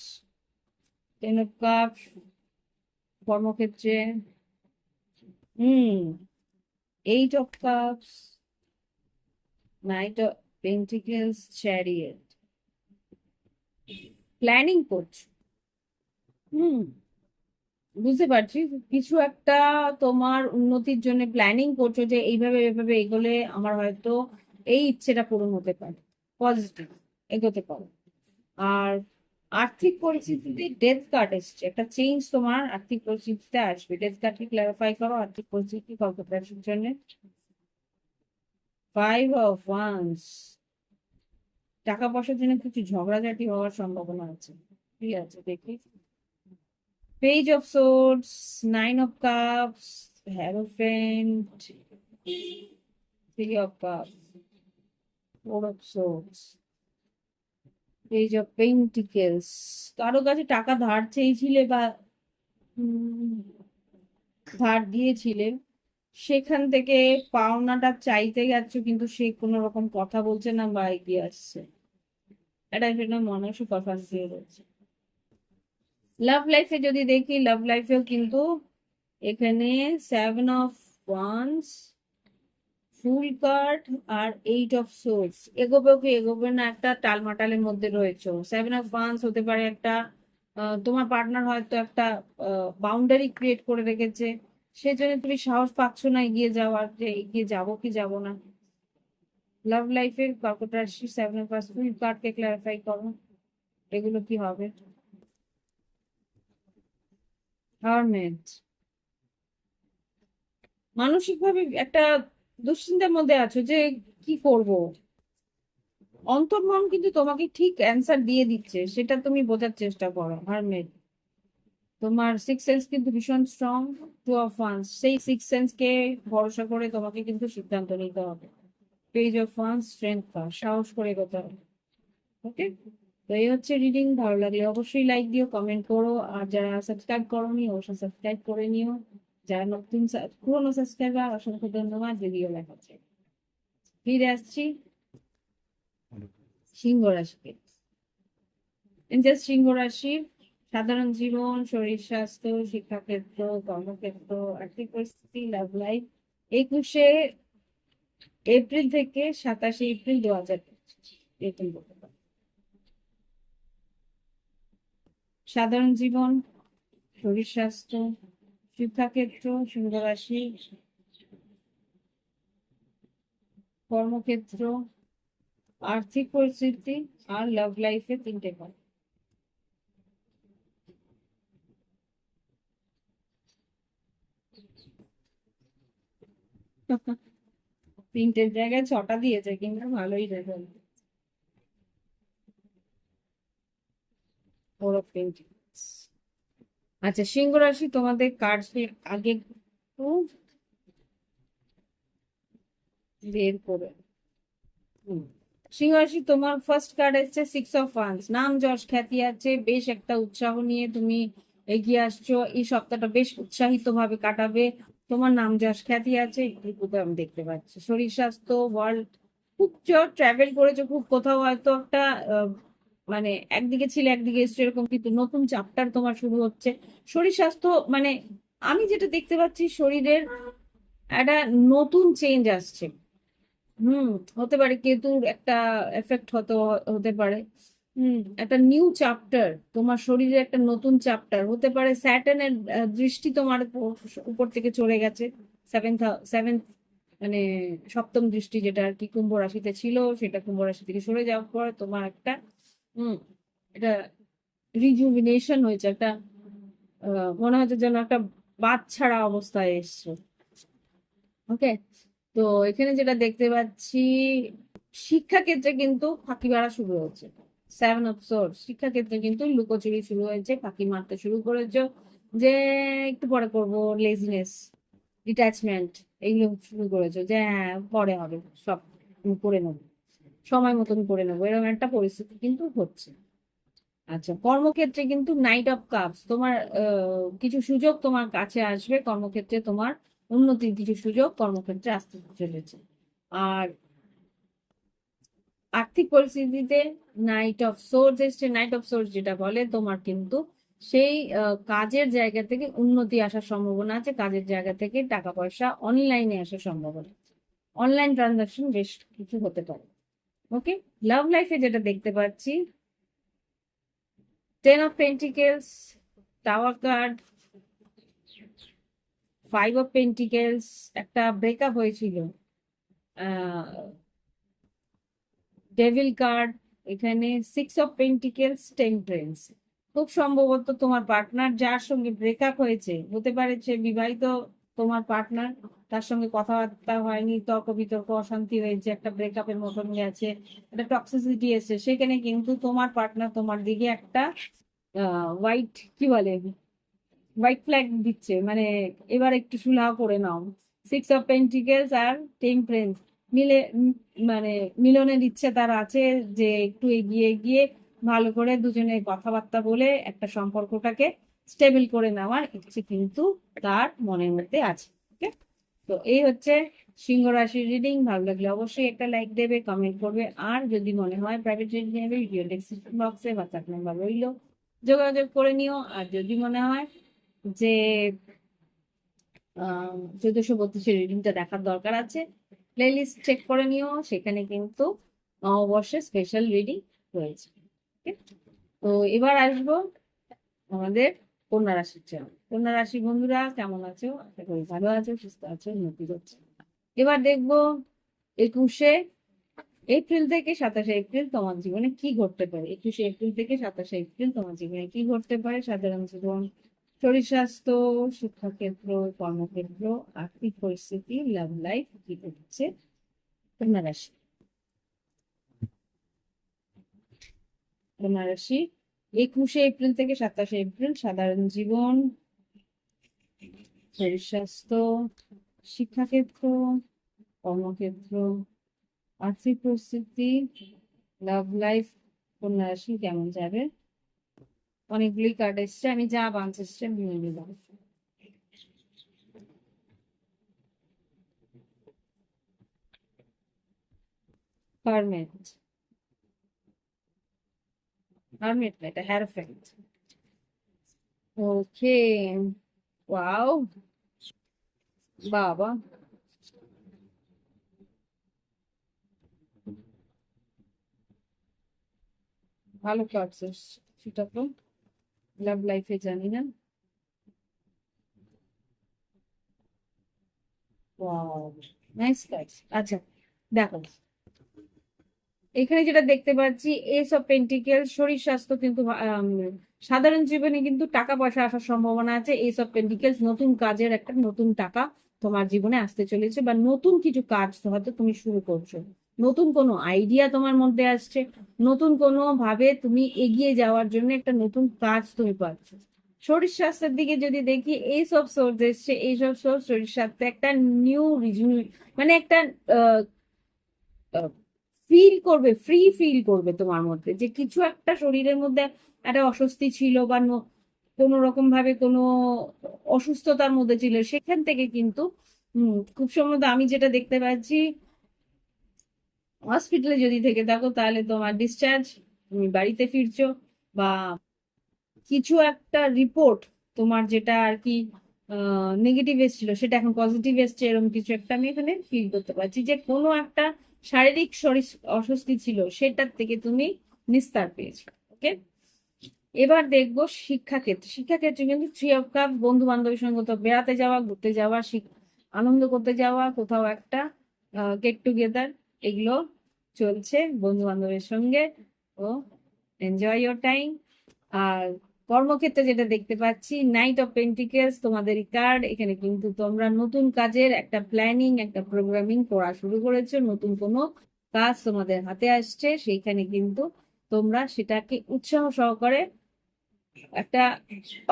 10 অফ কাপস কর্মক্ষেত্রে। হুম 8 of cups, night of pentacles, chariot, planning করছো। হুম বুঝতে পারছি, কিছু একটা তোমার উন্নতির জন্য প্ল্যানিং করছো, যে এইভাবে এইভাবে এগোলে আমার হয়তো এই ইচ্ছেটা পূরণ হতে পারে, পজিটিভ এগোতে পারো। আর আর্থিক পরিস্থিতিতে ডেথ কার্ড এসছে, একটা চেঞ্জ তোমার আর্থিক পরিস্থিতিতে আসবে। ডেথ কার্ডকে ক্লারিফাই করো আর্থিক পরিস্থিতি কল্পনার জন্য। 5 অফ ওয়ান্স, টাকা পয়সার জন্য কিছু ঝগড়াঝাটি হওয়ার সম্ভাবনা আছে। ঠিক আছে, দেখি। Page of source, 9 of cups, হ্যারোফেন্ট, 3 of cups, 4 of swords, page of pentacles. কারো কাছে টাকা ধার চেয়েছিলে বা উম, ধার দিয়েছিলে, সেখান থেকে পাওনাটা চাইতে গেছো, কিন্তু সে কোনো রকম কথা বলছে না বা এগিয়ে আসছে, এটা সেটা মানুষও কথা দিয়ে রয়েছে। লাভ লাইফে যদি দেখি, লাভ লাইফেও কিন্তু এখানে 7 অফ ওয়ান্স, ফুল কার্ড আর 8 অফ সোর্স। এগোবে কি এগোবে না, একটা টালমাটালের মধ্যে রয়েছে। 7 অফ ওয়ান্স হতে পারে একটা তোমার পার্টনার হয়তো একটা বাউন্ডারি ক্রিয়েট করে রেখেছে, সেজন্য তুমি সাহস পাচ্ছ না এগিয়ে যাওয়ার, যে এগিয়ে যাবো কি যাবো না। লাভ লাইফের কর্কট রাশি 7 ফুল কার্ডকে ক্লারিফাই করো, এগুলো কি হবে। হারমেট, মানসিক ভাবে একটা দুশ্চিন্তার মধ্যে আছো যে কি করব। অন্তর্মন কিন্তু তোমাকে ঠিক অ্যান্সার দিয়ে দিচ্ছে, সেটা তুমি বোঝার চেষ্টা করো। হারমেট, তোমার সিক্স সেন্স কিন্তু ভীষণ স্ট্রং। টু অফ ওয়ান্স, সেই সিক্স সেন্স কে ভরসা করে তোমাকে কিন্তু সিদ্ধান্ত নিতে হবে। Page of wands, strength card, সাহস করে এগোতে হবে। ওকে, তো এই হচ্ছে রিডিং। ভালো লাগলে অবশ্যই লাইক দিও, কমেন্ট করো, আর যারা সাবস্ক্রাইব করোনি অবশ্যই সাবস্ক্রাইব করে নিও। যারা নতুন পুরোনো সাবস্ক্রাইবার অসংখ্য ধন্যবাদ। ভিডিও দেখাচ্ছে, ফিরে আসছি সিংহ রাশিকে। জাস্ট সিংহ রাশি, সাধারণ জীবন, শরীর স্বাস্থ্য, শিক্ষাক্ষেত্র, কর্মক্ষেত্র, আর্থিক পরিস্থিতি, লাভ লাইফ। 21শে এপ্রিল থেকে 27শে এপ্রিল 2025 এরকম বলতে পারো। সাধারণ জীবন, শরীর স্বাস্থ্য, শিক্ষাক্ষেত্র, সিংহ রাশি, কর্মক্ষেত্র, আর্থিক পরিস্থিতি, আর লাভ লাইফে 3টে কার্ড। তিনটের জায়গায় 6টা দিয়েছে, কিন্তু ভালোই রেজাল্ট। Four of pentacles. আচ্ছা, সিংহ রাশি তোমাদের কার্ড আগে একটু বের করে। হুম। সিংহ রাশি, তোমার ফার্স্ট কার্ড এসেছে 6 অফ ওয়ান্স। নাম যশ খ্যাতি আছে, বেশ একটা উৎসাহ নিয়ে তুমি এগিয়ে আসছো। এই সপ্তাহটা বেশ উৎসাহিত ভাবে কাটাবে, তোমার নাম যশ খ্যাতি আছে, এইটুকু আমি দেখতে পাচ্ছি। শরীর স্বাস্থ্য, ওয়ার্ল্ড, খুব ট্রাভেল করেছো, খুব কোথাও হয়তো একটা মানে একদিকে ছিল একদিকে এসছো এরকম, কিন্তু নতুন চ্যাপ্টার তোমার শুরু হচ্ছে। শরীর স্বাস্থ্য মানে আমি যেটা দেখতে পাচ্ছি, শরীরের একটা নতুন চেঞ্জ আসছে। হুম, হতে পারে কেতুর একটা এফেক্ট হতে পারে। একটা নিউ চ্যাপ্টার, তোমার শরীরে একটা নতুন চ্যাপ্টার হতে পারে। স্যাটার্নের দৃষ্টি তোমার উপর থেকে চলে গেছে। সেভেন্থ মানে সপ্তম দৃষ্টি, যেটা আর কি কুম্ভ রাশিতে ছিল, সেটা কুম্ভ রাশি থেকে সরে যাওয়ার পর তোমার একটা হুম এটা রিজুভিনেশন হয়েছে। একটা মনে হচ্ছে যেন একটা বাচ্চারা অবস্থায় এসছো। ওকে, তো এখানে যেটা দেখতে পাচ্ছি, শিক্ষাক্ষেত্রে কিন্তু ফাঁকি মারা শুরু হচ্ছে। 7 অফ সোর্স, শিক্ষাক্ষেত্রে কিন্তু লুকোচুরি শুরু হয়েছে, ফাঁকি মারতে শুরু করেছো, যে একটু পরে করবো, লেজিনেস, ডিট্যাচমেন্ট, এইগুলো শুরু করেছো, যে হ্যাঁ পরে হবে, সব করে নেবো, সময় মতন করে নেবো, এরকম একটা পরিস্থিতি কিন্তু হচ্ছে। আচ্ছা, কর্মক্ষেত্রে কিন্তু নাইট অফ কাপস, তোমার কিছু সুযোগ তোমার কাছে আসবে। কর্মক্ষেত্রে তোমার উন্নতির কিছু সুযোগ কর্মক্ষেত্রে আসতে চলেছে। আর আর্থিক পরিস্থিতিতে নাইট অফ সোর্স এসছে। নাইট অফ সোর্স যেটা বলে, তোমার কিন্তু সেই কাজের জায়গা থেকে উন্নতি আসার সম্ভাবনা আছে, কাজের জায়গা থেকে টাকা পয়সা অনলাইনে আসার সম্ভাবনা আছে, অনলাইন ট্রানজাকশন বেশ কিছু হতে পারে। ওকে, লাভ লাইফে যেটা দেখতে পাচ্ছি, 10 of pentacles, tower card, 5 of pentacles, একটা ব্রেকআপ হয়েছিল, ডেভিল কার্ড, এখানে 6 অফ পেন্টিকেলস, টেম্পারেন্স। খুব সম্ভবত তোমার পার্টনার যার সঙ্গে ব্রেকআপ হয়েছে, হতে পারে সে বিবাহিত, তোমার পার্টনার, তার সঙ্গে কথাবার্তা হয়নি, তর্ক বিতর্ক, অশান্তি হয়েছে, একটা ব্রেকআপের মতন গেছে, একটা টক্সিসিটি এসেছে, সেখানে কিন্তু তোমার পার্টনার তোমার দিকে একটা হোয়াইট কি বলে, হোয়াইট ফ্ল্যাগ দিচ্ছে, মানে এবার একটু সুলহ করে নাও। 6 অফ পেন্টিকেলস আর টেম্পারেন্স মিলে মানে মিলনের ইচ্ছে তার আছে, যে একটু এগিয়ে গিয়ে ভালো করে দুজনে কথাবার্তা বলে একটা সম্পর্কটাকে স্টেবল করে নেওয়ার ইচ্ছে কিন্তু তার মনের মধ্যে আছে। ওকে, তো এই হচ্ছে সিংহ রাশির রিডিং। ভালো লাগলে অবশ্যই একটা লাইক দেবে, কমেন্ট করবে, আর যদি মনে হয় প্রাইভেট রিডিং নেবে, ভিডিও ডেসক্রিপশন বক্সে হোয়াটসঅ্যাপ নাম্বার রইলো, যোগাযোগ করে নিও। আর যদি মনে হয় যে 1432 রিডিংটা দেখার দরকার আছে, প্লেলিস্ট চেক করে নিও, সেখানে কিন্তু অবশ্যই স্পেশাল রিডিং রয়েছে। Okay? তো এবার আসবো আমাদের কন্যা রাশির জন্য। কন্যা রাশি বন্ধুরা কেমন আছো? আশা করি ভালো আছো, সুস্থ আছো, উন্নতি করছো। এবার দেখবো 21শে এপ্রিল থেকে 27শে এপ্রিল তোমার জীবনে কি ঘটতে পারে। 21শে এপ্রিল থেকে 27শে এপ্রিল তোমার জীবনে কি ঘটতে পারে। সাধারণ জীবন, শরীর স্বাস্থ্য, শিক্ষাক্ষেত্র, কর্মক্ষেত্র, আর্থিক পরিস্থিতি, লাভ লাইফ কি ঘটছে কন্যা রাশি। কন্যা রাশি 21শে এপ্রিল থেকে 27শে এপ্রিল সাধারণ জীবন, শরীর স্বাস্থ্য, শিক্ষাক্ষেত্র, কর্মক্ষেত্র, আর্থিক পরিস্থিতি, লাভ লাইফ কন্যা রাশি কেমন যাবে। অনেকগুলি কার্ড এসছে, আমি যা বাঞ্চ এসছে আমি নিয়ে নিলাম। হারমেট, হারমেট না, এটা হ্যারোফ্যান্ট। ওকে, ওয়াও, বাবা, ভালো কার্ডস এসছে। সেটা তো লাভ লাইফে জানি না। Wow, nice cards. আচ্ছা দেখো, এখানে যেটা দেখতে পাচ্ছি এস অফ পেন্টিকেল, শরীর স্বাস্থ্য কিন্তু সাধারণ জীবনে কিন্তু টাকা পয়সা আসার সম্ভাবনা আছে। এস অফ পেন্টিকেলস নতুন কাজের একটা নতুন টাকা তোমার জীবনে আসতে চলেছে, বা নতুন কিছু কাজ হয়তো তুমি শুরু করছো, নতুন কোনো আইডিয়া তোমার মধ্যে আসছে, নতুন কোনো ভাবে তুমি এগিয়ে যাওয়ার জন্য একটা নতুন কাজ তুমি পাচ্ছ। শরীর স্বাস্থ্যের দিকে যদি দেখি, এই সব সোর্স এসছে, এই সব সোর্স শরীর স্বাস্থ্যে একটা নিউ রিজু, মানে একটা ফিল করবে, ফ্রি ফিল করবে তোমার মধ্যে, যে কিছু একটা শরীরের মধ্যে একটা অস্বস্তি ছিল বা কোনো রকম ভাবে কোনো অসুস্থতার মধ্যে ছিল, সেখান থেকে কিন্তু খুব সম্ভবত আমি যেটা দেখতে পাচ্ছি, হসপিটালে যদি থেকে থাকো তাহলে তোমার ডিসচার্জ, তুমি বাড়িতে ফিরছো, বা কিছু একটা রিপোর্ট তোমার যেটা আর কি নেগেটিভ এসেছিল সেটা এখন পজিটিভ এসছে, এরকম কিছু একটা আমি এখানে ফিল করতে পারছি, যে কোনো একটা শারীরিক শরীর অস্বস্তি ছিল সেটার থেকে তুমি নিস্তার পেয়েছো। ওকে, এবার দেখবো শিক্ষাক্ষেত্রে। শিক্ষাক্ষেত্রে কিন্তু 3 অফ কাপ, বন্ধু বান্ধবের সঙ্গে কোথাও বেড়াতে যাওয়া, ঘুরতে যাওয়া, আনন্দ করতে যাওয়া, কোথাও একটা গেট টুগেদার, এগুলো চলছে বন্ধু বান্ধবের সঙ্গে। ও এনজয় ইয়োর টাইম। আর কর্মক্ষেত্রে যেটা দেখতে পাচ্ছি, নাইট অফ পেন্টিকেলস তোমাদেরই কার্ড। এখানে কিন্তু তোমরা নতুন কাজের একটা প্ল্যানিং, একটা প্রোগ্রামিং করা শুরু করেছো, নতুন কোনো কাজ তোমাদের হাতে আসছে, সেইখানে কিন্তু তোমরা সেটাকে উৎসাহ সহকারে একটা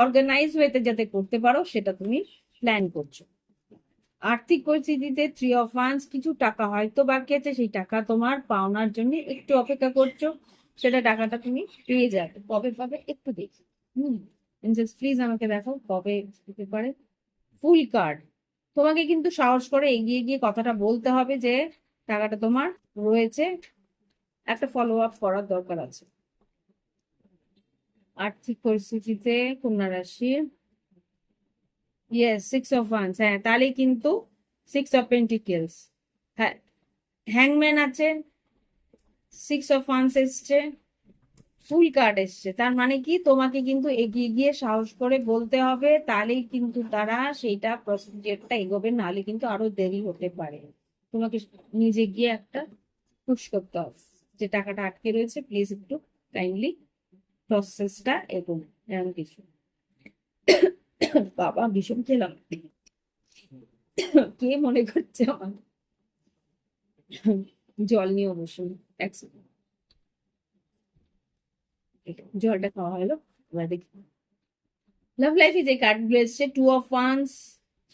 অর্গানাইজ ওয়েতে যাতে করতে পারো সেটা তুমি প্ল্যান করছো। আর্থিক পরিস্থিতিতে 3 অফ ওয়ান্স, কিছু টাকা হয়তো বাকি আছে, সেই টাকা তোমার পাওনার জন্য একটু অপেক্ষা করছো, সেটা টাকাটা তুমি পেয়ে যাবে। কবে পাবে একটু দেখি। প্লিজ আমাকে দেখো কবে দিতে পারে। ফুল কার্ড, তোমাকে কিন্তু সাহস করে এগিয়ে গিয়ে কথাটা বলতে হবে যে টাকাটা তোমার রয়েছে, একটা ফলো আপ করার দরকার আছে। আর্থিক পরিস্থিতিতে কন্যা রাশির, ইয়েস 6 অফ ওয়ান্স, হ্যাঁ তাহলে কিন্তু 6 অফ পেন্টিকেলস, হ্যাঁ হ্যাংম্যান আছে, 6 অফ ওয়ান্স এসছে, ফুল কার্ড এসছে, তার মানে কি তোমাকে কিন্তু এগিয়ে গিয়ে সাহস করে বলতে হবে, তাহলেই কিন্তু তারা সেইটা প্রসিডিওরটা এগোবে, নাহলে কিন্তু আরো দেরি হতে পারে। তোমাকে নিজে গিয়ে একটা পুশ করতে হবে যে টাকাটা আটকে রয়েছে, প্লিজ একটু কাইন্ডলি প্রসেসটা এগোন, এরকম কিছু। বাবা ভীষণ খেলাম, কে মনে করছে আমার। জল নিয়ে বসুন, এক সেকেন্ড, জলটা খাওয়া হলো। এবার দেখি লাভ লাইফে যে কার্ডগুলো এসছে, 2 of wands,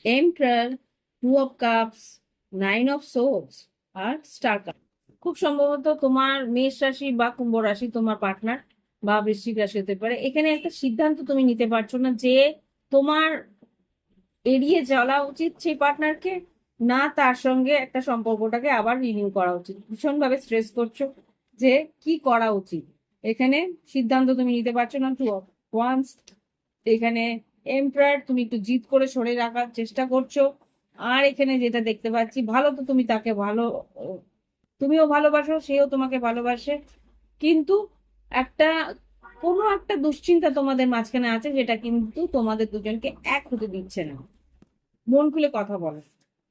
emperor, 2 of cups, 9 of swords আর স্টার কার্ড। খুব সম্ভবত তোমার মেষ রাশি বা কুম্ভ রাশি তোমার পার্টনার, বা বৃশ্চিক রাশি হতে পারে। এখানে একটা সিদ্ধান্ত তুমি নিতে পারছো না যে তোমার এড়িয়ে চলা উচিত সেই পার্টনারকে, না তার সঙ্গে একটা সম্পর্কটাকে আবার রিনিউ করা উচিত। ভীষণভাবে স্ট্রেস করছো যে কি করা উচিত, এখানে সিদ্ধান্ত তুমি নিতে পারছো না। 2 অফ ওয়ান্স, এখানে এম্পায়ার, তুমি একটু জিদ করে সরে রাখার চেষ্টা করছো। আর এখানে যেটা দেখতে পাচ্ছি, ভালো তো তুমি তাকে ভালো, তুমিও ভালোবাসো, সেও তোমাকে ভালোবাসে, কিন্তু একটা কোনো একটা দুশ্চিন্তা তোমাদের মাঝখানে আছে যেটা কিন্তু তোমাদের দুজনকে এক হতে দিচ্ছে না। মন খুলে কথা বলো,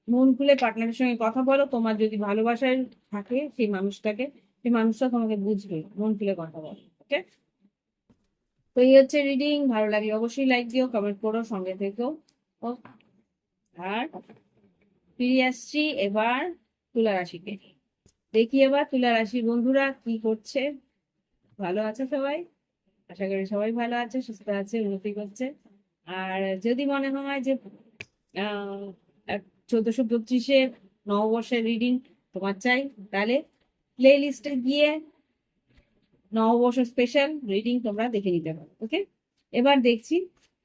মন খুলে পার্টনারের সঙ্গে কথা বলো। তোমার যদি ভালোবাসায় থাকে সেই মানুষটাকে, সেই মানুষটা তোমাকে বুঝবে। মন খুলে কথা বলো, ওকে? তো এই হচ্ছে রিডিং। ভালো লাগলে অবশ্যই লাইক দিও, কমেন্ট করো, সঙ্গে থেকো। ও, আর ফিরে আসছি এবার তুলা রাশিকে। দেখি এবার তুলা রাশির বন্ধুরা কি করছে। ভালো আছে সবাই? আশা করি সবাই ভালো আছে, সুস্থ আছে, উন্নতি করছে। আর যদি মনে হয় যে 1425-এর নববর্ষের রিডিং তোমার চাই, তাহলে প্লে লিস্টে গিয়ে নববর্ষ স্পেশাল রিডিং তোমরা দেখে নিতে পারো, ওকে? এবার দেখছি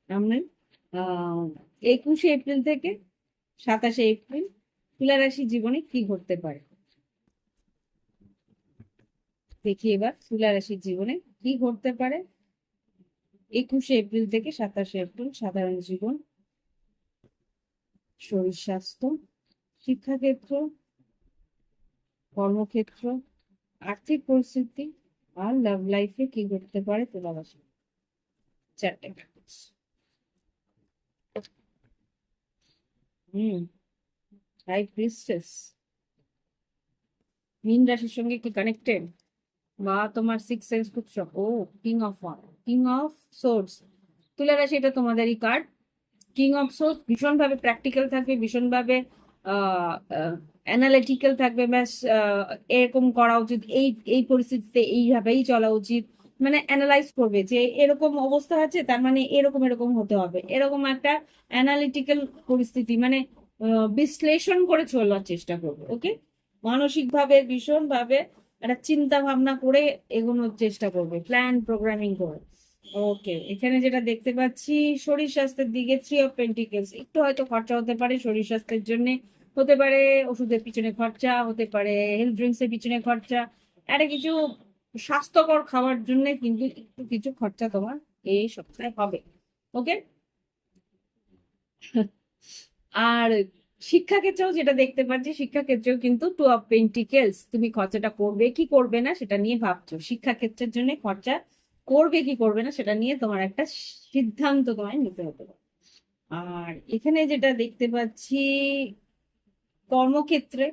আমরা 21শে এপ্রিল থেকে 27শে এপ্রিল তুলা রাশির জীবনে কি ঘটতে পারে। দেখি এবার তুলা রাশির জীবনে কি ঘটতে পারে 21শে এপ্রিল থেকে 27শে এপ্রিল। সাধারণ জীবন, শরীর স্বাস্থ্য, শিক্ষাক্ষেত্র, কর্মক্ষেত্র, আর্থিক পরিস্থিতি, আর লাভ লাইফে কি ঘটতে পারে তুলা রাশি। 4টে কাগজ। হুম, হাই প্রিস্টেস মীন রাশির সঙ্গে কি কানেক্টেড, বা তোমার সিক্স সেন্স খুব স্ট্রং। ও, কিং অফ সোর্স। তুলা রাশি এটা তোমাদেরই কার্ড। কিং অফ সোর্স ভীষণভাবে প্র্যাকটিক্যাল থাকবে, ভীষণভাবে অ্যানালিটিক্যাল থাকবে। ব্যাস এরকম করা উচিত, এই এই পরিস্থিতিতে এইভাবেই চলা উচিত। মানে অ্যানালাইজ করবে যে এরকম অবস্থা আছে, তার মানে এরকম এরকম হতে হবে, এরকম একটা অ্যানালিটিক্যাল পরিস্থিতি, মানে বিশ্লেষণ করে চলার চেষ্টা করবে, ওকে? মানসিকভাবে ভীষণভাবে একটা চিন্তা ভাবনা করে এগোনোর চেষ্টা করবে, প্ল্যান প্রোগ্রামিং করে। ওকে, এখানে যেটা দেখতে পাচ্ছি শরীর স্বাস্থ্যের দিকে 3 অফ পেন্টিকেলস। একটু হয়তো খরচা হতে পারে শরীর স্বাস্থ্যের জন্য, হতে পারে ওষুধের পিছনে খরচা, হতে পারে হেলথ ড্রিঙ্কস এর পিছনে খরচা, একটা কিছু স্বাস্থ্যকর খাওয়ার জন্য কিন্তু একটু কিছু খরচা তোমার এই সপ্তাহে হবে, ওকে? আর শিক্ষাক্ষেত্রেও যেটা দেখতে পাচ্ছি, শিক্ষাক্ষেত্রেও কিন্তু 2 অফ পেন্টিকেলস। তুমি খরচাটা করবে কি করবে না সেটা নিয়ে ভাবছো, শিক্ষাক্ষেত্রের জন্য খরচা করবে কি করবে না সেটা নিয়ে তোমার একটা সিদ্ধান্ত তোমায় নিতে হতে পারে। আর এখানে যেটা দেখতে পাচ্ছি কর্মক্ষেত্রে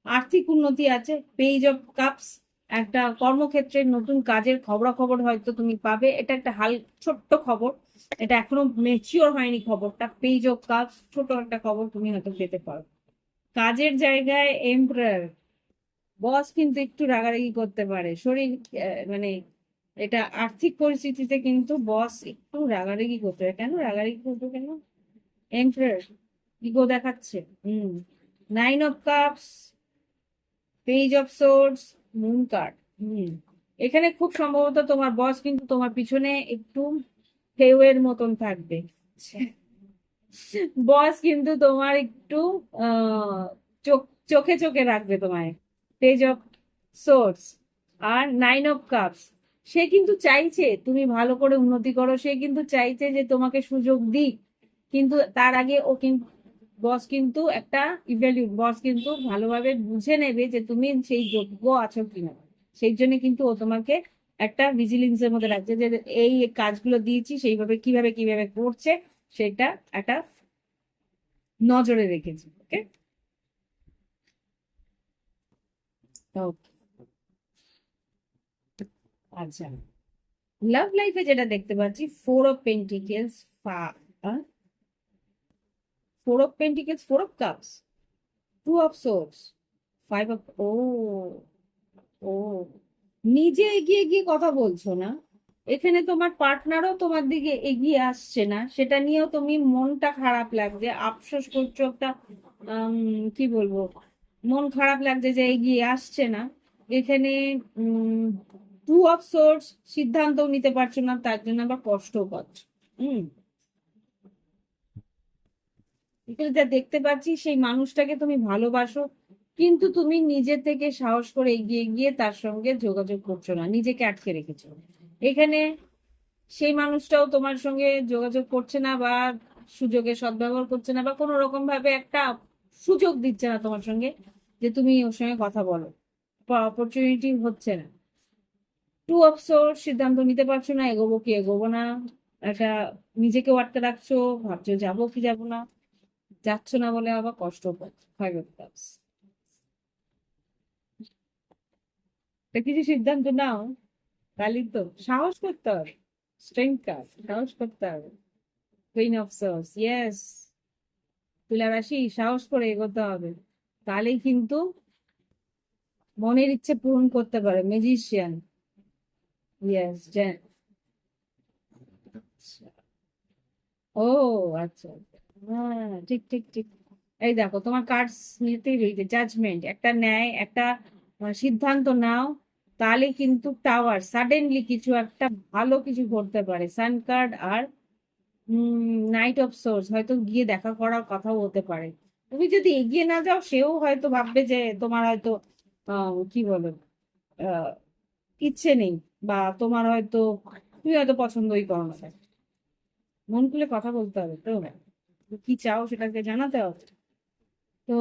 আর্থিক উন্নতি আছে, পেজ অফ কাপস। একটা কর্মক্ষেত্রে নতুন কাজের খবরাখবর হয়তো তুমি পাবে, এটা একটা ছোট্ট খবর, এটা এখনো মেচিওর হয়নি খবরটা। পেজ অফ কাপস, ছোট একটা খবর তুমি হয়তো পেতে পারো। কাজের জায়গায় এমপ্লয়ার, বস কিন্তু একটু রাগারাগি করতে পারে। শরীর মানে এটা আর্থিক পরিস্থিতিতে কিন্তু বস একটু রাগারাগি করতে পারে। কেন রাগারাগি করবে কেন? এমপ্লয়ার ইগো দেখাচ্ছে। হুম, 9 of cups, page of swords, moon card. হুম, এখানে খুব সম্ভবত তোমার বস কিন্তু তোমার পিছনে একটু ফেউয়ের মতন থাকবে। বস কিন্তু তোমার একটু আহ চোখ চোখে চোখে রাখবে তোমায়। পেজ অফ সোর্স আর 9 অফ কাপস, সে কিন্তু চাইছে তুমি ভালো করে উন্নতি করো, সে কিন্তু চাইছে যে তোমাকে সুযোগ দিক। কিন্তু তার আগে ও কিন্তু বস কিন্তু একটা ইভ্যালুয়েট, বস কিন্তু ভালোভাবে বুঝে নেবে যে তুমি সেই যোগ্য আছো কিনা। সেই জন্য কিন্তু ও তোমাকে একটা ভিজিলেন্সের মধ্যে রাখছে, যে এই কাজগুলো দিয়েছি সেইভাবে কিভাবে কিভাবে করছে সেটা একটা নজরে রেখেছি, ওকে? আচ্ছা, লাভ লাইফে যেটা দেখতে পাচ্ছি 4 of pentacles, 4 of pentacles, 4 of cups, 2 of swords, 5 of, ও ও, নিজে এগিয়ে গিয়ে কথা বলছো না, এখানে তোমার পার্টনারও তোমার দিকে এগিয়ে আসছে না, সেটা নিয়েও তুমি মনটা খারাপ লাগছে, আফসোস করছো একটা। কি বলবো, মন খারাপ লাগছে যে এগিয়ে আসছে না। এখানে 2 অফ সোর্স, সিদ্ধান্তও নিতে পারছো না, তার জন্য আবার কষ্টও পাচ্ছ। হুম, এখানে যা দেখতে পাচ্ছি সেই মানুষটাকে তুমি ভালোবাসো, কিন্তু তুমি নিজে থেকে সাহস করে এগিয়ে গিয়ে তার সঙ্গে যোগাযোগ করছো না, নিজেকে আটকে রেখেছো। এখানে সেই মানুষটাও তোমার সঙ্গে যোগাযোগ করছে না, বা সুযোগের সদ্ব্যবহার করছে না, বা কোনো রকম ভাবে একটা সুযোগ দিচ্ছে না তোমার সঙ্গে যে তুমি ওর সঙ্গে কথা বলো, অপরচুনিটি হচ্ছে না। টু অফ সোর্স, সিদ্ধান্ত নিতে পারছো না, এগোবো কি এগোবো না, একটা নিজেকে আটকে রাখছো, ভাবছো যাবো কি যাবো না, যাচ্ছ না বলে আবার কষ্ট পাচ্ছ। ফাইভ অফ কাপস, কিছু সিদ্ধান্ত নাও, তাহলে তো সাহস করতে হবে। স্ট্রেংথ কার্ড, সাহস করতে হবে। কুইন অফ সোর্স, ইয়েস, তুলা রাশি, সাহস করে এগোতে হবে, তাহলেই কিন্তু মনের ইচ্ছে পূরণ করতে পারে। ম্যাজিশিয়ান, ইয়েস, ও আচ্ছা আচ্ছা। হ্যাঁ, ঠিক ঠিক ঠিক। এই দেখো তোমার কার্ডস নিতেই রয়েছে জাজমেন্ট, একটা ন্যায়, একটা সিদ্ধান্ত নাও, তাহলে কিন্তু টাওয়ার, সাডেনলি কিছু একটা ভালো কিছু ঘটতে পারে। সান কার্ড আর নাইট অফ সোর্স, হয়তো গিয়ে দেখা করার কথাও হতে পারে। তুমি যদি এগিয়ে না যাও, সেও হয়তো ভাববে যে তোমার হয়তো কি বলো, আহ, ইচ্ছে নেই, বা তোমার হয়তো, তুমি হয়তো পছন্দই করো না। মন খুলে কথা বলতে হবে তো, কি চাও সেটাকে জানাতে হবে। তো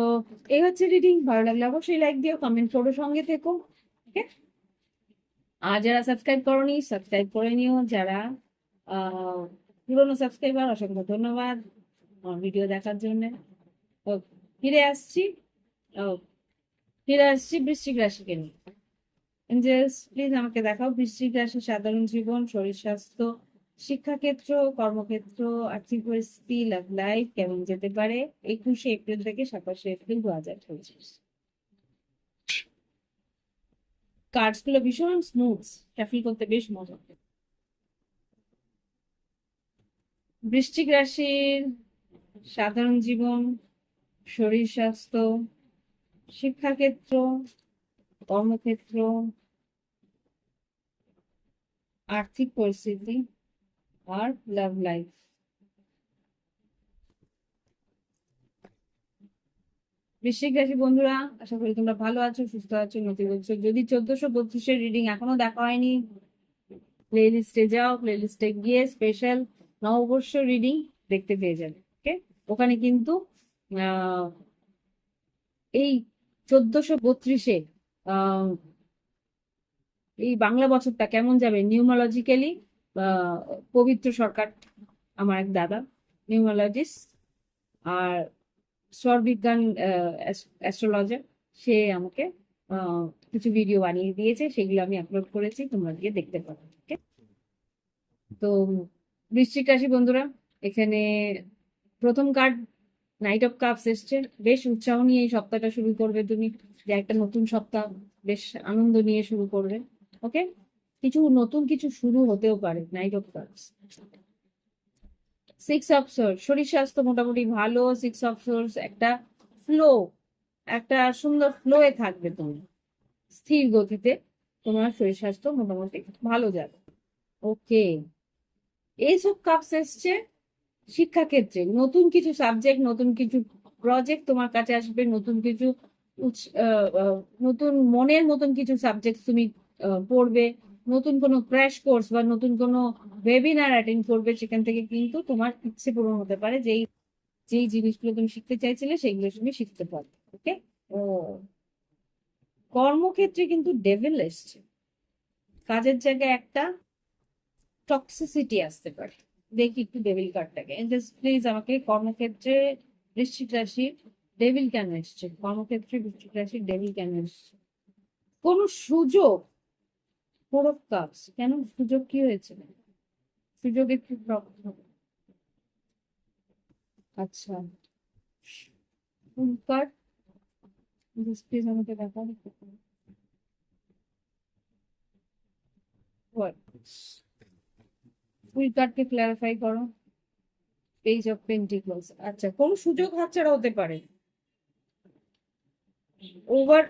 এই হচ্ছে রিডিং, ভালো লাগলে অবশ্যই লাইক দিও, কমেন্ট করো, সঙ্গে থেকো। ওকে, আর যারা সাবস্ক্রাইব করোনি সাবস্ক্রাইব করে নিও, যারা আহ পুরোনো সাবস্ক্রাইবার অসংখ্য ধন্যবাদ আমার ভিডিও দেখার জন্য। ও, ফিরে আসছি, ও, ফিরে আসছি বৃশ্চিক রাশিকে নিয়ে। এঞ্জেলস প্লিজ আমাকে দেখাও বৃশ্চিক রাশি সাধারণ জীবন, শরীর স্বাস্থ্য, শিক্ষাক্ষেত্র, কর্মক্ষেত্র, আর্থিক পরিস্থিতি, লাভ লাইফ কেমন যেতে পারে 21শে এপ্রিল থেকে 27শে এপ্রিল 2025। কার্ডস গুলো ভীষণ স্মুথ, শাফল করতে বেশ মজা। বৃশ্চিক রাশির সাধারণ জীবন, শরীর স্বাস্থ্য, শিক্ষাক্ষেত্র, কর্মক্ষেত্র, আর্থিক পরিস্থিতি আর লাভ লাইফ। বৃশ্চিক রাশি বন্ধুরা, আশা করি তোমরা ভালো আছো, সুস্থ আছো, নতি বলছো। যদি 1432-এর রিডিং এখনো দেখা হয়নি, প্লে লিস্টে যাও, প্লে লিস্টে গিয়ে স্পেশাল নববর্ষ রিডিং দেখতে পেয়ে যাবে। ওকে, ওখানে কিন্তু আহ এই 1432-এ এই বাংলা বছরটা কেমন যাবে নিউমালজিক্যালি, পবিত্র সরকার, আমার এক দাদা নিউমালজিস্ট আর স্বরবিজ্ঞান অ্যাস্ট্রোলজার, সে আমাকে আহ, কিছু ভিডিও বানিয়ে দিয়েছে, সেগুলো আমি আপলোড করেছি, তোমরা গিয়ে দেখতে পারো। ওকে, তো বৃশ্চিক রাশি বন্ধুরা, এখানে প্রথম কার্ড নাইট অফ কাপস এসছে। বেশ উৎসাহ নিয়ে এই সপ্তাহটা শুরু করবে তুমি, যে একটা নতুন সপ্তাহ, বেশ আনন্দ নিয়ে শুরু করবে। ওকে, কিছু নতুন কিছু শুরু হতেও পারে। Night of cups, six of swords, শরীর স্বাস্থ্য মোটামুটি ভালো। সিক্স অফ সোর্স, একটা ফ্লো, একটা সুন্দর ফ্লোয়ে থাকবে তুমি, স্থির গতিতে তোমার শরীর স্বাস্থ্য মোটামুটি ভালো যাবে। ওকে, এইসব কাপস এসছে শিক্ষাক্ষেত্রে, নতুন কিছু সাবজেক্ট, নতুন কিছু প্রজেক্ট তোমার কাছে আসবে, নতুন কিছু নতুন মনের মতন কিছু সাবজেক্ট তুমি পড়বে, নতুন কোনো ক্র্যাশ কোর্স বা নতুন কোনো ওয়েবিনার অ্যাটেন্ড করবে, সেখান থেকে কিন্তু তোমার ইচ্ছে পূরণ হতে পারে, যেই যেই জিনিসগুলো তুমি শিখতে চাইছিলে সেগুলো তুমি শিখতে পারবে। ওকে, ও, কর্মক্ষেত্রে কিন্তু ডেভিল এসছে, কাজের জায়গায় একটা টক্সিসিটি আসতে পারে। দেখি একটু ডেভিল কার্ডটাকে, প্লিজ আমাকে কর্মক্ষেত্রে বৃশ্চিক রাশির ডেভিল কেন এসছে, কর্মক্ষেত্রে বৃশ্চিক রাশির ডেভিল কেন এসছে, কোন সুযোগ, ফোর অফ কাপস, কেন সুযোগ, কি হয়েছে, সুযোগ একটু প্রবলেম হবে। আচ্ছা, ফুল কার্ড, প্লিজ আমাকে দেখা, ফুল কার্ডকে ক্লারিফাই করো। পেজ অফ পেন্টিকলস, আচ্ছা, কোন সুযোগ হাতছাড়া হতে পারে, ওভার,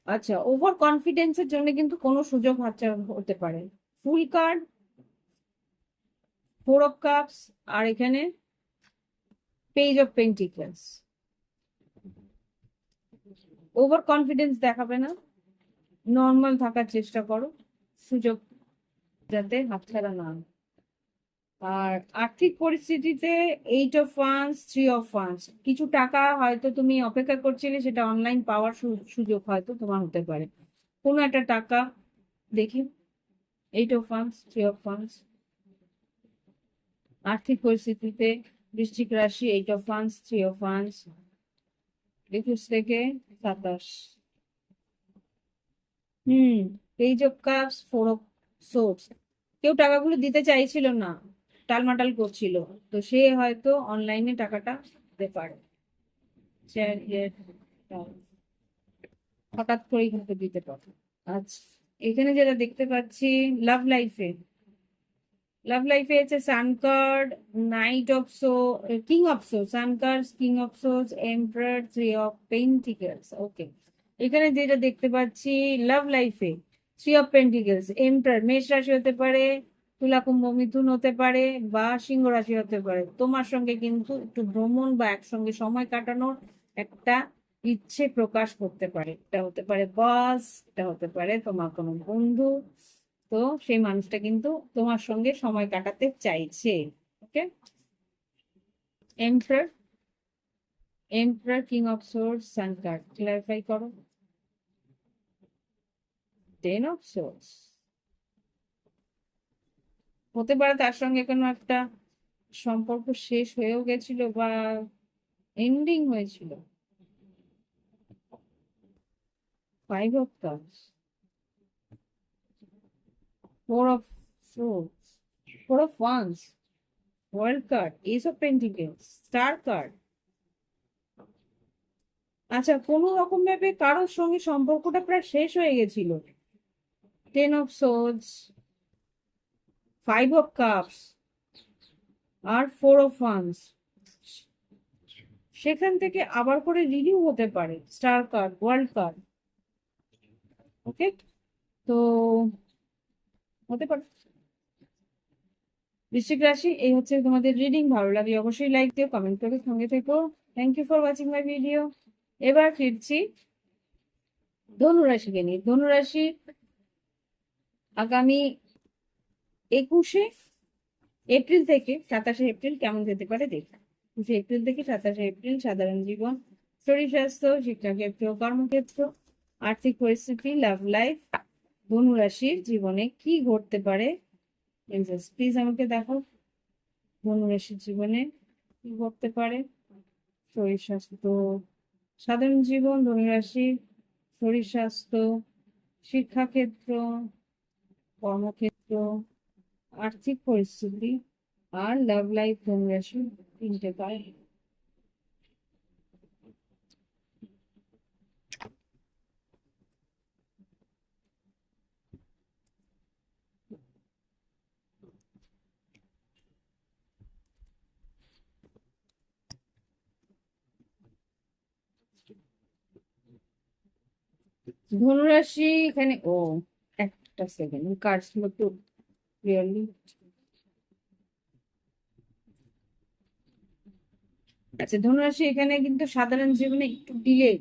আচ্ছা, ওভার কনফিডেন্সের জন্য কিন্তু কোনো সুযোগ হাতছাড়া হতে পারে। Fool card, four of cups, আর এখানে page of pentacles. Over confidence দেখাবে না, নর্মাল থাকার চেষ্টা করো, সুযোগ যাতে হাতছাড়া না হয়। আর আর্থিক পরিস্থিতিতে eight of wands, three of wands, কিছু টাকা হয়তো তুমি অপেক্ষা করছিলে, সেটা অনলাইন পাওয়ার সুযোগ হয়তো তোমার হতে পারে। কোনো একটা টাকা, দেখি eight of wands, three of wands. আর্থিক পরিস্থিতিতে বৃশ্চিক রাশি, eight of wands, three of wands, 21 থেকে 27। Page of cups, four of swords. কেউ টাকাগুলো দিতে চাইছিল না, টালমাটাল করছিল, তো সে হয়তো অনলাইনে টাকাটা দিতে পারে। হঠাৎ করেই কিন্তু দিতে পারে। আচ্ছা, এখানে যেটা দেখতে পাচ্ছি লাভ লাইফে, লাভ লাইফে আছে sun card, night of so, king of so, sun card, king of source, emperor, three of pentacles. ওকে, এখানে যেটা দেখতে পাচ্ছি লাভ লাইফে থ্রি অফ পেন্টিকলস, এম্পারার, মেষ রাশি হতে পারে, তুলা কুম্ভ মিথুন হতে পারে, বা সিংহ রাশি হতে পারে। তোমার সঙ্গে কিন্তু একটু ভ্রমণ বা একসঙ্গে সময় কাটানোর একটা ইচ্ছে প্রকাশ করতে পারে। এটা হতে পারে বস, এটা হতে পারে তোমার কোনো বন্ধু। তো সেই মানুষটা কিন্তু তোমার সঙ্গে সময় কাটাতে চাইছে। Okay, emperor, emperor, king of swords, sun card, clarify করো। টেন অফ সোর্স, হতে পারে তার সঙ্গে কোনো একটা সম্পর্ক শেষ হয়েও গেছিল বা এন্ডিং হয়েছিল। Five of cups, four of swords, four of once, world card, S of pentacles, star card. আচ্ছা, কোনো রকম ভাবে কারোর সঙ্গে সম্পর্কটা প্রায় শেষ হয়ে গেছিল। Ten of swords, five of cups আর ফোর অফ ওয়ান্স, সেখান থেকে আবার করে রিনিউ হতে পারে। Star card, world card. Okay, তো হতে পারে। বৃশ্চিক রাশি, এই হচ্ছে তোমাদের রিডিং। ভালো লাগলে অবশ্যই লাইক দিও, কমেন্ট করে সঙ্গে থেকো। Thank you for watching my video. এবার ফিরছি ধনুরাশিকে নিয়ে। ধনুরাশি আগামী 21শে এপ্রিল থেকে 27শে এপ্রিল কেমন যেতে পারে দেখি। 21শে এপ্রিল থেকে 27শে এপ্রিল সাধারণ জীবন, শরীর স্বাস্থ্য, শিক্ষাক্ষেত্র, কর্মক্ষেত্র, আর্থিক পরিস্থিতি, লাভ লাইফ, ধনুরাশির জীবনে কি ঘটতে পারে। প্লিজ আমাকে দেখো ধনুরাশির জীবনে কি ঘটতে পারে। শরীর স্বাস্থ্য, সাধারণ জীবন, ধনুরাশি, শরীর স্বাস্থ্য, শিক্ষাক্ষেত্র, কর্মক্ষেত্র, আর্থিক পরিস্থিতি আর লাভ লাইফ, ধনুরাশি 3টে কার্ড। ধনুরাশি এখানে, একটা সেকেন্ড, কার্ডস গুলো একটু ক্লিয়ারলি। আচ্ছা, ধনুরাশি এখানে কিন্তু সাধারণ জীবনে একটু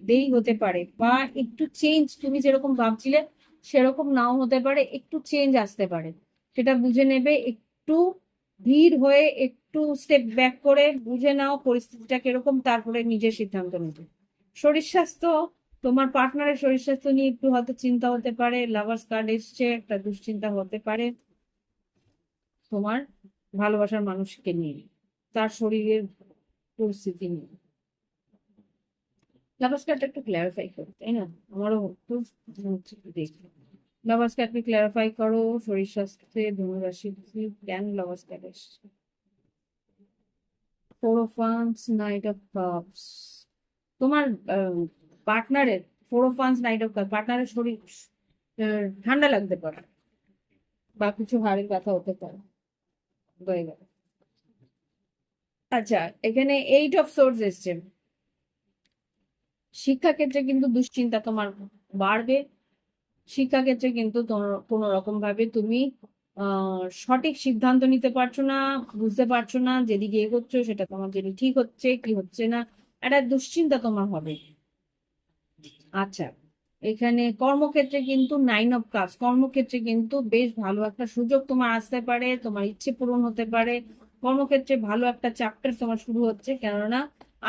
দেরি হতে পারে, বা একটু চেঞ্জ, তুমি যেরকম ভাবছিলে সেরকম নাও হতে পারে, একটু চেঞ্জ আসতে পারে। সেটা বুঝে নেবে, একটু ধীর হয়ে একটু স্টেপ ব্যাক করে বুঝে নাও পরিস্থিতিটা কিরকম, তারপরে নিজের সিদ্ধান্ত নেবে। শরীর স্বাস্থ্য, তোমার পার্টনারের শরীর স্বাস্থ্য নিয়ে একটু হয়তো চিন্তা হতে পারে। লাভার্স কার্ড এসছে, একটা দুশ্চিন্তা হতে পারে তোমার ভালোবাসার মানুষকে নিয়ে, তার শরীরের পরিস্থিতি নিয়ে। লাভার্স কার্ডটা একটু ক্ল্যারিফাই করো, তাই না? আমারও একটু দেখি। লাভার্স কার্ডকে ক্ল্যারিফাই করো। শরীর স্বাস্থ্যে ধনুরাশি কেন লাভার্স কার্ড এসছে। Four of once, night of cups. তোমার পার্টনারের, four of once, night of cups, পার্টনারের শরীর ঠান্ডা লাগতে পারে, বা কিছু হাড়ের ব্যথা হতে পারে। হয়ে গেল। আচ্ছা, এখানে এইট অফ সোর্স এসছে। শিক্ষাক্ষেত্রে কিন্তু দুশ্চিন্তা তোমার বাড়বে। শিক্ষাক্ষেত্রে কিন্তু কোনো রকম ভাবে তুমি সঠিক সিদ্ধান্ত নিতে পারছো না, বুঝতে পারছো না যেদিকে এগোচ্ছ সেটা তোমার জন্য ঠিক হচ্ছে কি হচ্ছে না, একটা দুশ্চিন্তা তোমার হবে। আচ্ছা, এখানে কর্মক্ষেত্রে কিন্তু নাইন অফ কাপস, কর্মক্ষেত্রে কিন্তু বেশ ভালো একটা সুযোগ তোমার আসতে পারে, তোমার ইচ্ছে পূরণ হতে পারে। কর্মক্ষেত্রে ভালো একটা চ্যাপ্টার তোমার শুরু হচ্ছে, কেননা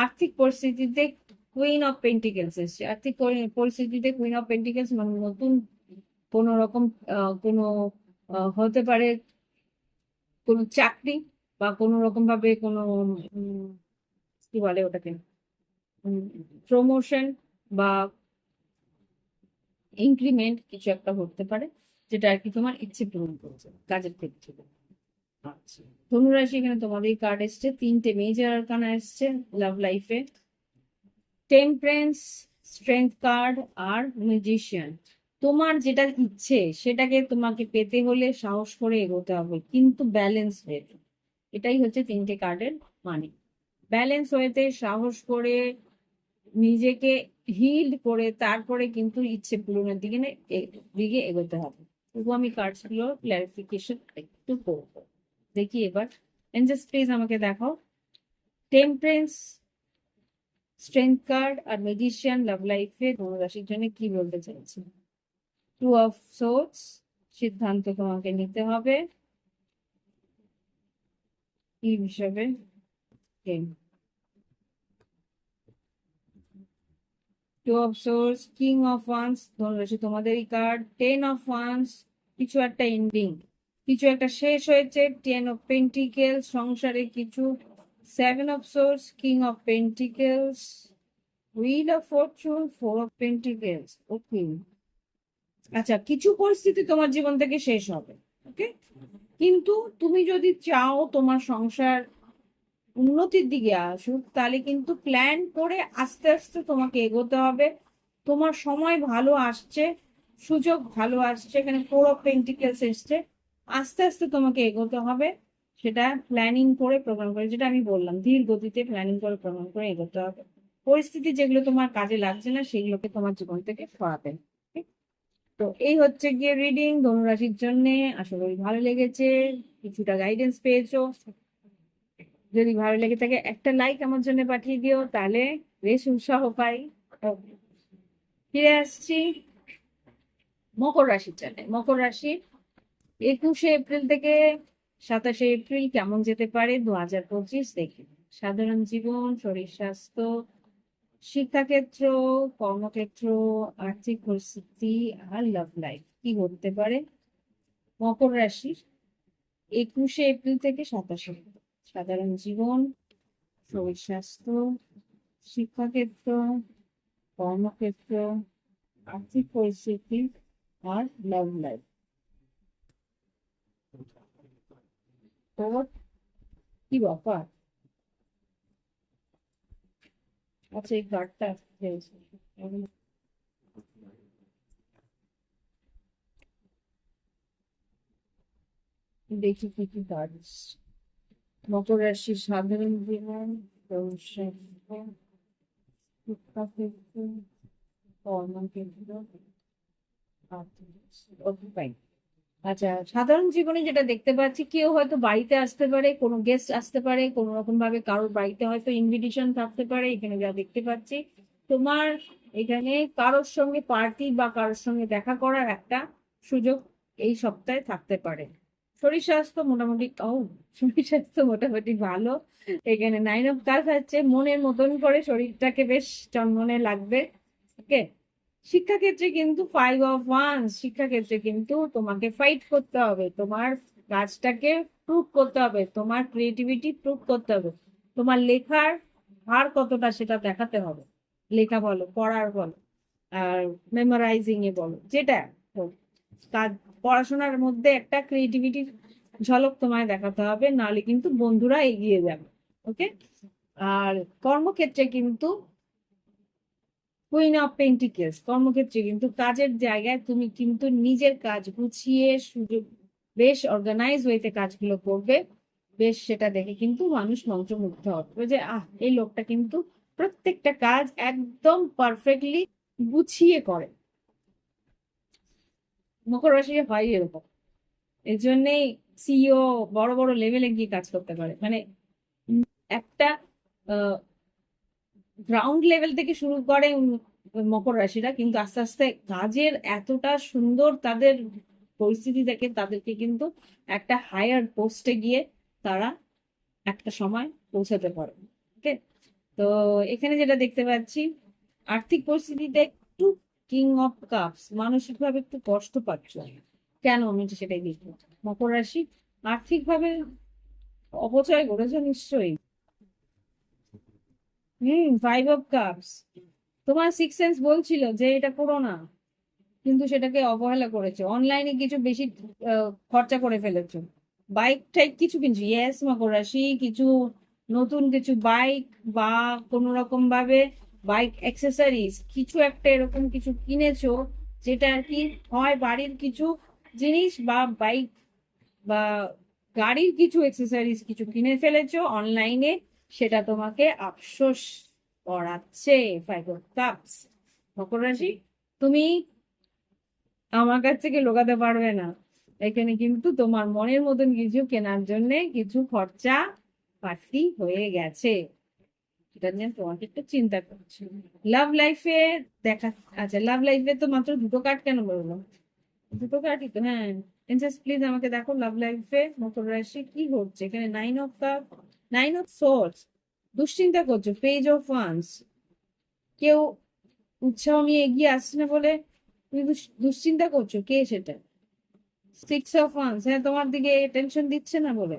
আর্থিক পরিস্থিতিতে কুইন অফ পেন্টিকেলস এসছে। আর্থিক পরিস্থিতিতে কুইন অফ পেন্টিকেলস মানে নতুন কোন রকম কোনো হতে পারে কোনো চাকরি, বা কোনো রকম ভাবে কোনো কি বলে ওটাকে, প্রমোশন বা ইনক্রিমেন্ট কিছু একটা হতে পারে, যেটা আর কি তোমার ইচ্ছে পূরণ করছে কাজের ক্ষেত্রে। আচ্ছা, ধনুরাশি, এখানে তোমাদের কার্ড এসছে, তিনটে মেজর আরকানা এসছে লাভ লাইফে, temperance, strength card are magician. তোমার যেটা ইচ্ছে সেটাকে তোমাকে পেতে হলে সাহস করে এগোতে হবে, কিন্তু ব্যালেন্স ওয়েতে। এটাই হচ্ছে তিনটে কার্ডের মানে। ব্যালেন্স ওয়েতে সাহস করে নিজেকে হিল করে তারপরে কিন্তু ইচ্ছে পূরণের দিকে এগোতে হবে। তবু আমি কার্ডস গুলো ক্লারিফিকেশন একটু করবো। দেখি এবার, এঞ্জেলস প্লিজ আমাকে দেখাও temperance, strength card are magician লাভ লাইফে ধনুরাশির জন্য কি বলতে চাইছে। টু অফ সোর্স, সিদ্ধান্ত তোমাকে নিতে হবে কি হিসাবে। Two of swords, king of wands, ধনুরাশি তোমাদেরই কার্ড, টেন অফ ওয়ান্স, কিছু একটা এন্ডিং, কিছু একটা শেষ হয়েছে, টেন অফ পেন্টিকেলস, সংসারে কিছু, seven of swords, king of pentacles, wheel of fortune, four of pentacles. Okay, আচ্ছা, কিছু পরিস্থিতি তোমার জীবন থেকে শেষ হবে, ওকে, কিন্তু তুমি যদি চাও তোমার সংসার উন্নতির দিকে আসুক, তাহলে কিন্তু প্ল্যান করে আস্তে আস্তে তোমাকে এগোতে হবে। তোমার সময় ভালো আসছে, সুযোগ ভালো আসছে, এখানে ফোর অফ পেন্টিকেলস এসছে, আস্তে আস্তে তোমাকে এগোতে হবে। সেটা প্ল্যানিং করে প্রোগ্রাম করে, যেটা আমি বললাম, ধীর গতিতে প্ল্যানিং করে প্রোগ্রাম করে এগোতে হবে। পরিস্থিতি যেগুলো তোমার কাজে লাগছে না সেগুলোকে তোমার জীবন থেকে সরাতে হবে। তো এই হচ্ছে গিয়ে রিডিং ধনুরাশির জন্য। আশা করি ভালো লেগেছে, কিছুটা গাইডেন্স পেয়েছো। যদি ভালো লেগে থাকে একটা লাইক আমার জন্য পাঠিয়ে দিও, তাহলে বেশ উৎসাহ পাই। ফিরে আসছি মকর রাশির জন্য। মকর রাশি 21শে এপ্রিল থেকে 27শে এপ্রিল কেমন যেতে পারে 2025 দেখি। সাধারণ জীবন, শরীর স্বাস্থ্য, শিক্ষাক্ষেত্র, কর্মক্ষেত্র, আর্থিক পরিস্থিতি আর লাভ লাইফ কি হতে পারে মকর রাশির 21শে এপ্রিল থেকে 27শে এপ্রিল। সাধারণ জীবন, শরীর স্বাস্থ্য, শিক্ষাক্ষেত্র, কর্মক্ষেত্র, আর্থিক পরিস্থিতি আর লাভ লাইফ। তোর কি ব্যাপার? আচ্ছা, এই কার্ডটা দেখি কি কি কার্ড। মকর রাশির সাধারণ জীবন, ব্যবসায়িক, শিক্ষাক্ষেত্র, কর্মক্ষেত্র, আর্থিক। আচ্ছা, সাধারণ জীবনে যেটা দেখতে পাচ্ছি, কেউ হয়তো বাড়িতে আসতে পারে, কোনো গেস্ট আসতে পারে, কোনো রকম ভাবে কারোর বাড়িতে হয়তো ইনভিটেশন থাকতে পারে, এখানে যা দেখতে পাচ্ছি। তোমার এখানে কারোর সঙ্গে পার্টি বা কারোর সঙ্গে দেখা করার একটা সুযোগ এই সপ্তাহে থাকতে পারে। শরীর স্বাস্থ্য মোটামুটি শরীর স্বাস্থ্য মোটামুটি ভালো। এখানে 9 অফ কাপ হচ্ছে, মনের মতন করে শরীরটাকে বেশ চনমনে লাগবে। ওকে, শিক্ষাক্ষেত্রে কিন্তু 5 অফ ওয়ান্স, শিক্ষাক্ষেত্রে কিন্তু তোমাকে ফাইট করতে হবে, তোমার কাজটাকে প্রুভ করতে হবে, তোমার ক্রিয়েটিভিটি প্রুভ করতে হবে, তোমার লেখার ভার কতটা সেটা দেখাতে হবে। লেখা বলো, পড়ার বলো, আর মেমোরাইজিং এ বলো, যেটা হোক, কাজ, পড়াশোনার মধ্যে একটা ক্রিয়েটিভিটির ঝলক তোমায় দেখাতে হবে, নাহলে কিন্তু বন্ধুরা এগিয়ে যাবে। ওকে, আর কর্মক্ষেত্রে কিন্তু কুইন অফ পেন্টিকেলস, কর্মক্ষেত্রে কিন্তু কাজের জায়গায় তুমি কিন্তু নিজের কাজ গুছিয়ে সুযোগ, বেশ অর্গানাইজ ওয়েতে কাজগুলো করবে। বেশ, সেটা দেখে কিন্তু মানুষ মন্ত্রমুগ্ধ হবে যে এই লোকটা কিন্তু প্রত্যেকটা কাজ একদম পারফেক্টলি গুছিয়ে করে। মকর রাশি হয় এরকম, এই জন্যেই সিইও বড় বড় লেভেলে গিয়ে কাজ করতে পারে। মানে একটা গ্রাউন্ড লেভেল থেকে শুরু করে মকর রাশিরা, কিন্তু আস্তে আস্তে কাজের এতটা সুন্দর তাদের পরিস্থিতি দেখে তাদেরকে কিন্তু একটা হায়ার পোস্টে গিয়ে তারা একটা সময় পৌঁছাতে পারে। ওকে, তো এখানে যেটা দেখতে পাচ্ছি, আর্থিক পরিস্থিতিতে একটু কিং অফ কাপস, মানসিক ভাবে একটু কষ্ট পাচ্ছ, কেন আমি সেটাই দেখবো। মকর রাশি আর্থিকভাবে অপচয় করেছো নিশ্চয়ই। 5 অফ কাপস, তোমার সিক্স সেন্স বলছিল যে এটা করো না, কিন্তু সেটাকে অবহেলা করেছো, অনলাইনে কিছু বেশি খরচা করে ফেলেছো। বাইক টাইক কিছু কিনছো, ইয়েস মকর রাশি, কিছু নতুন কিছু বাইক বা কোনো রকম ভাবে বাইক অ্যাক্সেসরিজ কিছু একটা এরকম কিছু কিনেছো, যেটা আর কি হয় বাড়ির কিছু জিনিস বা বাইক বা গাড়ির কিছু অ্যাক্সেসরিজ কিছু কিনে ফেলেছো অনলাইনে, সেটা তোমাকে আফসোস করাচ্ছে। 5 অফ কাপস, মকর রাশি, তুমি আমার কাছ থেকে লোকাতে পারবে না, এখানে কিন্তু তোমার মনের মতন কিছু কেনার জন্য কিছু খরচা বাড়তি হয়ে গেছে, এটা নিয়ে তোমাকে একটু চিন্তা করছি। লাভ লাইফে দেখা, আচ্ছা লাভ লাইফে তো মাত্র 2টো কার্ড কেন বললো? 2টো কার্ডই তো, হ্যাঁ। প্রিন্সেস প্লিজ আমাকে দেখো লাভ লাইফে মকর রাশি কি হচ্ছে এখানে। 9 অফ কাপ, 9 অফ সোর্স, দুশ্চিন্তা করছো। পেজ অফ ওয়ান্স, কেউ উৎসাহ নিয়ে এগিয়ে আসছে না বলে তুমি দুশ্চিন্তা করছো, কে সেটা? 6 অফ ওয়ান্স, হ্যাঁ তোমার দিকে টেনশন দিচ্ছে না বলে।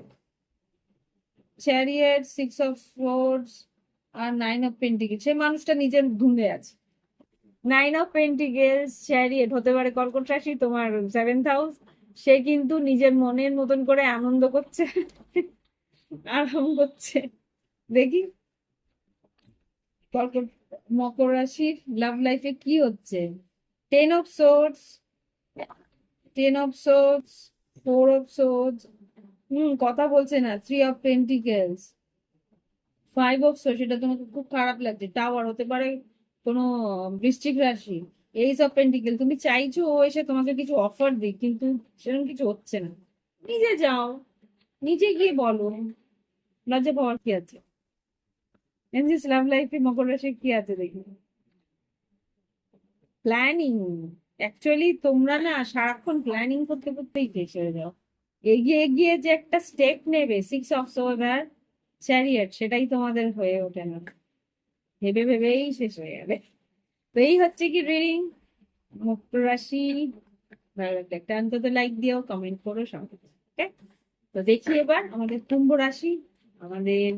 চ্যারিয়ট, 6 অফ সোর্স আর 9 অফ পেন্টিকেল, সেই মানুষটা নিজের ধুমে আছে। 9 অফ পেন্টিকেলস, চ্যারিয়ট হতে পারে কর্কট রাশি, তোমার 7th হাউস। সে কিন্তু নিজের মনের মতন করে আনন্দ করছে, আরাম করছে। দেখি কর্কট, মকর রাশির লাভ লাইফে কি হচ্ছে। 10 of swords, 10 of swords, 4 of swords, কথা বলছে না। 3 অফ পেন্টিকেলস, 5 অফ সোর্স, সেটা তোমাকে খুব খারাপ লাগছে। টাওয়ার হতে পারে কোনো বৃশ্চিক রাশি। এইস অফ পেন্টিকেল, তুমি চাইছো ও এসে তোমাকে কিছু অফার দিক, কিন্তু সেরকম কিছু হচ্ছে না। নিজে যাও, নিজে গিয়ে বলো, লজ্জা পাওয়ার কি আছে। এনজিস লাভ লাইফে মকর রাশি কি আছে দেখি। প্ল্যানিং, অ্যাকচুয়ালি তোমরা না সারাক্ষণ প্ল্যানিং করতে করতেই শেষ হয়ে যাও। এগিয়ে এগিয়ে যে একটা স্টেপ নেবে, 6 অফ সোর্স আর চ্যারিয়ট, সেটাই তোমাদের হয়ে ওঠে না, ভেবে ভেবেই শেষ হয়ে যাবে। তো এই হচ্ছে কি রিডিং মকর রাশি। ভালো লাগলে একটা অন্তত লাইক দিও, কমেন্ট করো সঙ্গে। ওকে, তো দেখি এবার আমাদের কুম্ভ রাশি, আমাদের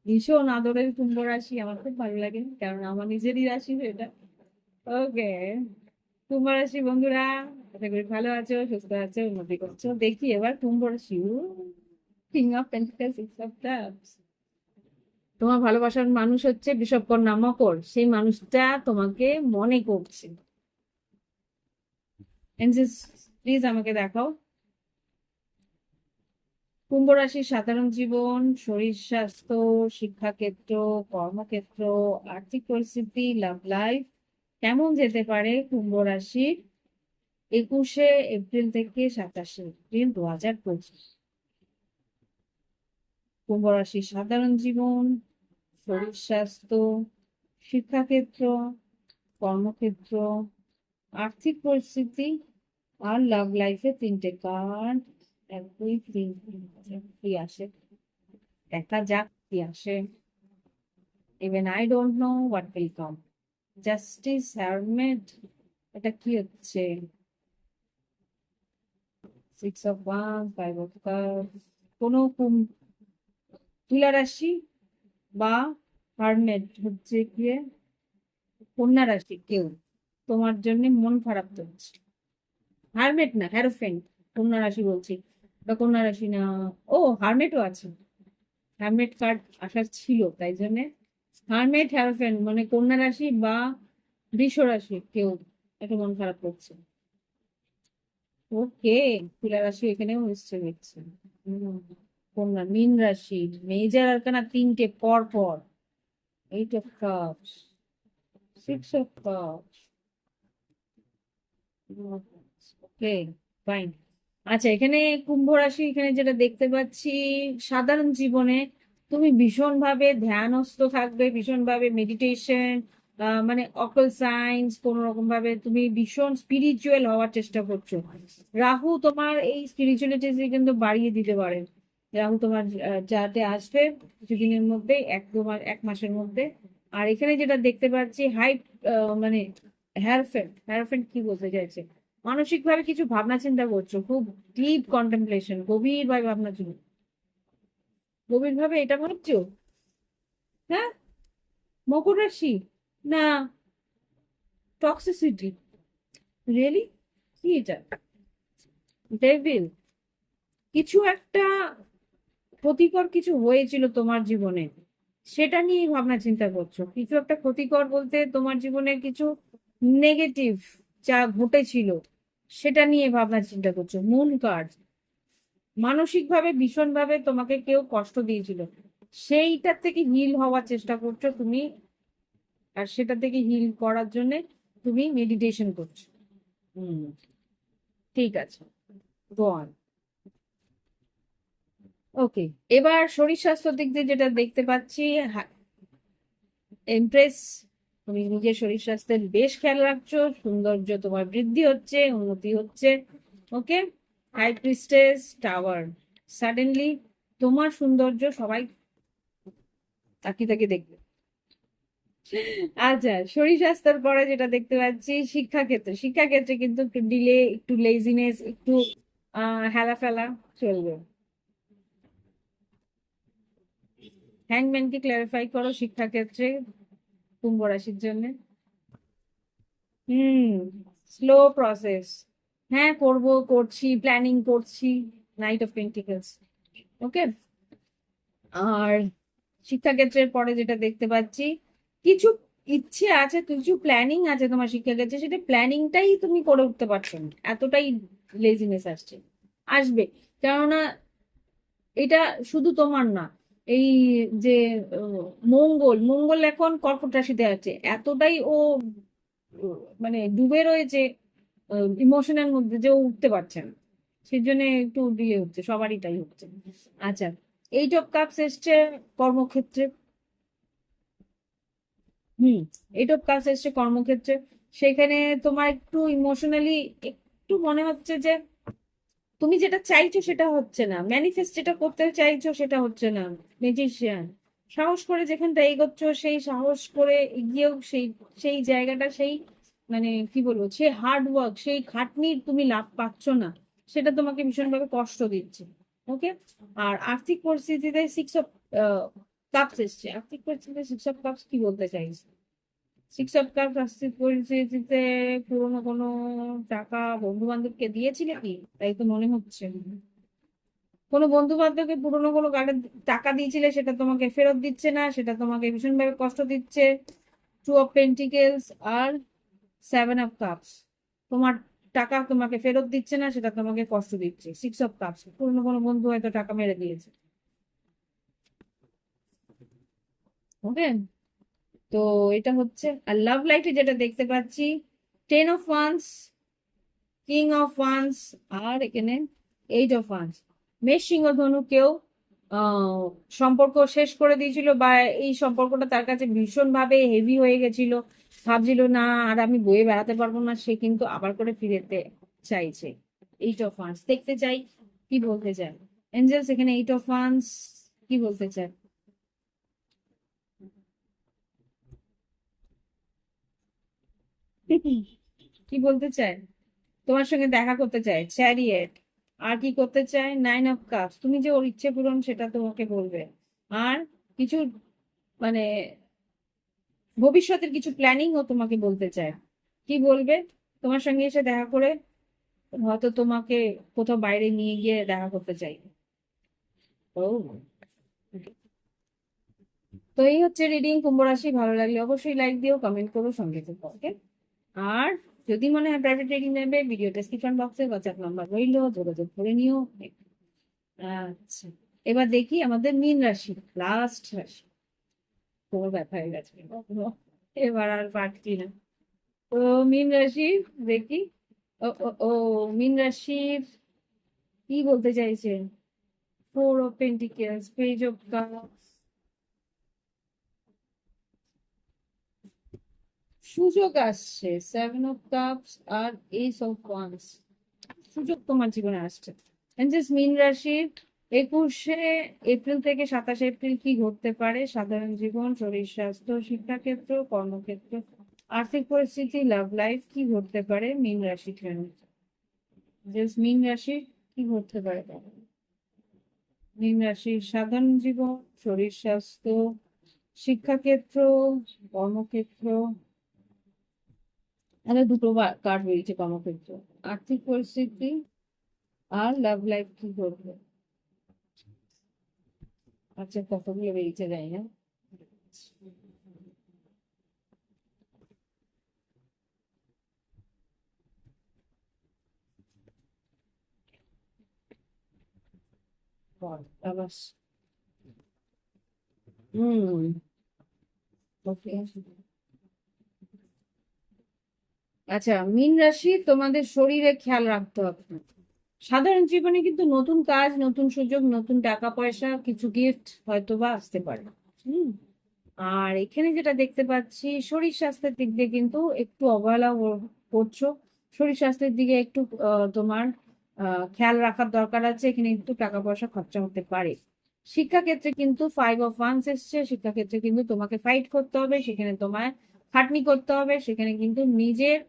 ভীষণ আদরের কুম্ভ রাশি, আমার খুব ভালো লাগে কারণ আমার নিজেরই রাশি এটা। ওকে, কুম্ভ রাশি বন্ধুরা, আশা করি ভালো আছো, সুস্থ আছো, উন্নতি করছো। দেখি এবার কুম্ভ রাশি, king of pentacles, 6 of cups, তোমার ভালোবাসার মানুষ হচ্ছে বিষবকন্যা মকর, সেই মানুষটা তোমাকে মনে করছে। এনজিস প্লিজ আমাকে দেখাও কুম্ভ রাশির সাধারণ জীবন, শরীর স্বাস্থ্য, শিক্ষাক্ষেত্র, কর্মক্ষেত্র, আর্থিক পরিস্থিতি, লাভ লাইফ কেমন যেতে পারে কুম্ভ রাশির 21শে এপ্রিল থেকে 27শে এপ্রিল 2025। কুম্ভ রাশির সাধারণ জীবন, শরীর স্বাস্থ্য, শিক্ষাক্ষেত্র, কর্মক্ষেত্র, আর্থিক পরিস্থিতি আর লাভ লাইফে 3টে কার্ড। 1 2 3, কি আসে দেখা যাক কি আসে। Even I don't know what will come. Justice, hermit, এটা কি হচ্ছে? 6 অফ ওয়ান্স, 5 অফ কাপস, কোনো তুলা রাশি বা হারমেট হচ্ছে গিয়ে কন্যা রাশি, কেউ তোমার জন্য মন খারাপ করছে। হারমেট না, হ্যারোফেন্ট, কন্যা রাশি বলছি, বা কন্যা রাশি না, ও হারমেটও আছে। হারমেট কার্ড আসার ছিল তাই জন্য। হারমেট, হ্যারোফেন্ট মানে কন্যা রাশি বা বৃষ রাশি কেউ একটু মন খারাপ করছে। ওকে, তুলা রাশি এখানেও এসছে দেখছি। হম, কন্যা, মীন রাশি, মেজর আরকানা 3টে পর পর। 8 of cups, 6 of cups, okay, fine. আচ্ছা, এখানে কুম্ভ রাশি, এখানে যেটা দেখতে পাচ্ছি, সাধারণ জীবনে তুমি ভীষণ ভাবে ধ্যানস্থ থাকবে, ভীষণ ভাবে মেডিটেশন, মানে অকল সায়েন্স, কোন রকম ভাবে তুমি ভীষণ স্পিরিচুয়াল হওয়ার চেষ্টা করছো। রাহু তোমার এই স্পিরিচুয়ালিটি কিন্তু বাড়িয়ে দিতে পারে। রাহু তোমার যাতে আসবে কিছুদিনের মধ্যে, 1 মাসের মধ্যে। আর এখানে যেটা দেখতে পাচ্ছি হাই, মানে হ্যারফেন্ট, হ্যারফেন্ট কি বলতে চাইছে, মানসিক ভাবে কিছু ভাবনা চিন্তা করছো, খুব ডিপ কন্টেম্পলেশন, গভীর ভাবে ভাবনা চিন্তা, গভীর ভাবে এটা ভাবছো। হ্যাঁ, মকর রাশি, না টক্সিসিটি, রিয়েলি, কি এটা, ডেভিল, কিছু একটা ক্ষতিকর কিছু হয়েছিল তোমার জীবনে, সেটা নিয়ে ভাবনা চিন্তা করছো। কিছু একটা ক্ষতিকর বলতে তোমার জীবনে কিছু নেগেটিভ যা ঘটেছিল সেটা নিয়ে ভাবনা চিন্তা করছো। মুন কার্ড, মানসিক ভাবে ভীষণ ভাবে তোমাকে কেউ কষ্ট দিয়েছিল, সেইটার থেকে হিল হওয়ার চেষ্টা করছো তুমি, আর সেটা থেকে হিল করার জন্য তুমি মেডিটেশন করছো। হুম, ঠিক আছে, গো অন। ওকে, এবার শরীর স্বাস্থ্যের দিক দিয়ে যেটা দেখতে পাচ্ছি, এমপ্রেস, তুমি নিজের শরীর স্বাস্থ্যের বেশ খেয়াল রাখছো, সৌন্দর্য তোমার বৃদ্ধি হচ্ছে, উন্নতি হচ্ছে। ওকে, হাই প্রিস্টেস, টাওয়ার, সাডেনলি তোমার সৌন্দর্য সবাই তাকিয়ে তাকিয়ে দেখবে। আচ্ছা, শরীর স্বাস্থ্যের পরে যেটা দেখতে পাচ্ছি, শিক্ষাক্ষেত্রে, শিক্ষাক্ষেত্রে কিন্তু একটু ডিলে, একটু লেজিনেস, একটু হেলা ফেলা চলবে। হ্যাংম্যানকে ক্লারিফাই করো শিক্ষাক্ষেত্রে কুম্ভ রাশির জন্য। হুম, স্লো প্রসেস, হ্যাঁ করব, করছি, প্ল্যানিং করছি, নাইট অফ পেন্টিকলস। ওকে, আর শিক্ষাক্ষেত্রের পরে যেটা দেখতে পাচ্ছি, কিছু ইচ্ছে আছে, কিছু প্ল্যানিং আছে তোমার শিক্ষাক্ষেত্রে, সেটা প্ল্যানিংটাই তুমি করে উঠতে পারছো না, এতটাই লেজিনেস আসছে, আসবে। কেননা এটা শুধু তোমার না, এই যে মঙ্গল, মঙ্গল এখন কর্কট রাশিতে আছে, এতটাই ও মানে ডুবে রয়েছে ইমোশনের মধ্যে যে ও উঠতে পারছে না, সেই জন্য একটু ডিলে হচ্ছে, সবারই তাই হচ্ছে। আচ্ছা, এইট অফ কাপস এসছে কর্মক্ষেত্রে। হুম, এইট অফ কাপস এসছে কর্মক্ষেত্রে, সেখানে তোমার একটু ইমোশনালি একটু মনে হচ্ছে যে তুমি যেটা চাইছো সেটা হচ্ছে না, ম্যানিফেস্ট যেটা করতে চাইছো সেটা হচ্ছে না। ম্যাজিশিয়ান, সাহস করে যেখানটা এগোচ্ছ, সেই সাহস করে এগিয়েও সেই সেই জায়গাটা, সেই মানে কি বলবো, সেই হার্ড ওয়ার্ক, সেই খাটনির তুমি লাভ পাচ্ছ না, সেটা তোমাকে ভীষণভাবে কষ্ট দিচ্ছে। ওকে, আর আর্থিক পরিস্থিতিতে সিক্স অফ কাপস এসছে, আর্থিক পরিস্থিতিতে সিক্স অফ কাপস কি বলতে চাইছে, সিক্স অফ কাপস আর্থিক পরিস্থিতিতে পুরোনো কোনো টাকা বন্ধু বান্ধবকে দিয়েছিলে কি, তাই তো মনে হচ্ছে। কোনো বন্ধু বান্ধবকে পুরোনো কোনো গাড়ির টাকা দিয়েছিলে, সেটা তোমাকে ফেরত দিচ্ছে না, সেটা তোমাকে ভীষণভাবে কষ্ট দিচ্ছে। টু অফ পেন্টিকেলস আর সেভেন অফ কাপস, তোমার টাকা তোমাকে ফেরত দিচ্ছে না, সেটা তোমাকে কষ্ট দিচ্ছে। সিক্স অফ কাপস, পুরোনো কোনো বন্ধু হয়তো টাকা মেরে দিয়েছে। ওকে, তো এটা হচ্ছে। আর লাভ লাইফে যেটা দেখতে পাচ্ছি, ten of wands, king of wands, আর এখানে এইট অফ ওয়ান্স। মেষ সিংহ ধনু কেউ সম্পর্ক শেষ করে দিয়েছিল, বা এই সম্পর্কটা তার কাছে ভীষণ ভাবে হেভি হয়ে গেছিল, ভাবছিল না আর আমি বয়ে বেড়াতে পারবো না, সে কিন্তু আবার করে ফিরেতে চাইছে। এইট অফ ওয়ান্স দেখতে চাই, কি বলতে চায় এঞ্জেলস এখানে, এইট অফ ওয়ান্স কি বলতে চায়, কি বলতে চায়, তোমার সঙ্গে দেখা করতে চায়, চ্যারিয়েট। আর কি করতে চায়, নাইন অফ কাপস, তুমি যে ওর ইচ্ছে পূরণ সেটা তোমাকে বলবে। আর কিছু মানে ভবিষ্যতের কিছু প্ল্যানিং ও তোমাকে বলতে চায়, কি বলবে, তোমার সঙ্গে এসে দেখা করে হয়তো তোমাকে কোথাও বাইরে নিয়ে গিয়ে দেখা করতে চাই। ও, তো এই হচ্ছে রিডিং কুম্ভ রাশি। ভালো লাগলে অবশ্যই লাইক দিও, কমেন্ট করো, সঙ্গে থেকো। ওকে, আর যদি মনে হয় প্রাইভেট রিডিং নেবে, ভিডিও ডেসক্রিপশন বক্সে হোয়াটসঅ্যাপ নাম্বার রইলো, যোগাযোগ করে নিও। আচ্ছা, এবার দেখি আমাদের মীন রাশি, লাস্ট রাশি। পুরো ব্যথা হয়ে গেছে, এবার আর পারছি না। তো মীন রাশি দেখি, ও ও ও, মীন রাশির কি বলতে চাইছে, four of pentacles, page of cups, সুযোগ আসছে, সেভেন অফ কাপস আর এইস অফ ওয়ান্স, সুযোগ তোমার জীবনে আসছে। এনজেস মীন রাশির 21শে এপ্রিল থেকে 27শে এপ্রিল কি ঘটতে পারে, সাধারণ জীবন, শরীর স্বাস্থ্য, শিক্ষাক্ষেত্র, কর্মক্ষেত্র, আর্থিক পরিস্থিতি, লাভ লাইফ, কি ঘটতে পারে মীন রাশির জন্য। যে মীন রাশি কি করতে পারে তারা? মীন রাশির সাধারণ জীবন, শরীর স্বাস্থ্য, শিক্ষাক্ষেত্র, কর্মক্ষেত্র। দুটো কার্ড বেরিয়েছে কর্মক্ষেত্র। আর্থিক পরিস্থিতি আর লাভ লাইফ কি করবে। আচ্ছা, কতগুলো বেরিয়েছে জানি না। আবার হুম, ওকে। আচ্ছা, মীন রাশি, তোমাদের শরীরে খেয়াল রাখতে হবে। সাধারণ জীবনে কিন্তু নতুন কাজ, নতুন সুযোগ, নতুন টাকা পয়সা, কিছু গিফট হয়তো বা আসতে পারে। হুম। আর এখানে যেটা দেখতে পাচ্ছি, শরীর স্বাস্থ্যের দিক দিয়ে কিন্তু একটু অবহেলা করছো। শরীর স্বাস্থ্যের দিকে একটু তোমার খেয়াল রাখার দরকার আছে। এখানে একটু টাকা পয়সা খরচা হতে পারে। শিক্ষাক্ষেত্রে কিন্তু 5 অফ ওয়ান্স এসছে। শিক্ষাক্ষেত্রে কিন্তু তোমাকে ফাইট করতে হবে, সেখানে তোমায় খাটনি করতে হবে, সেখানে কিন্তু নিজের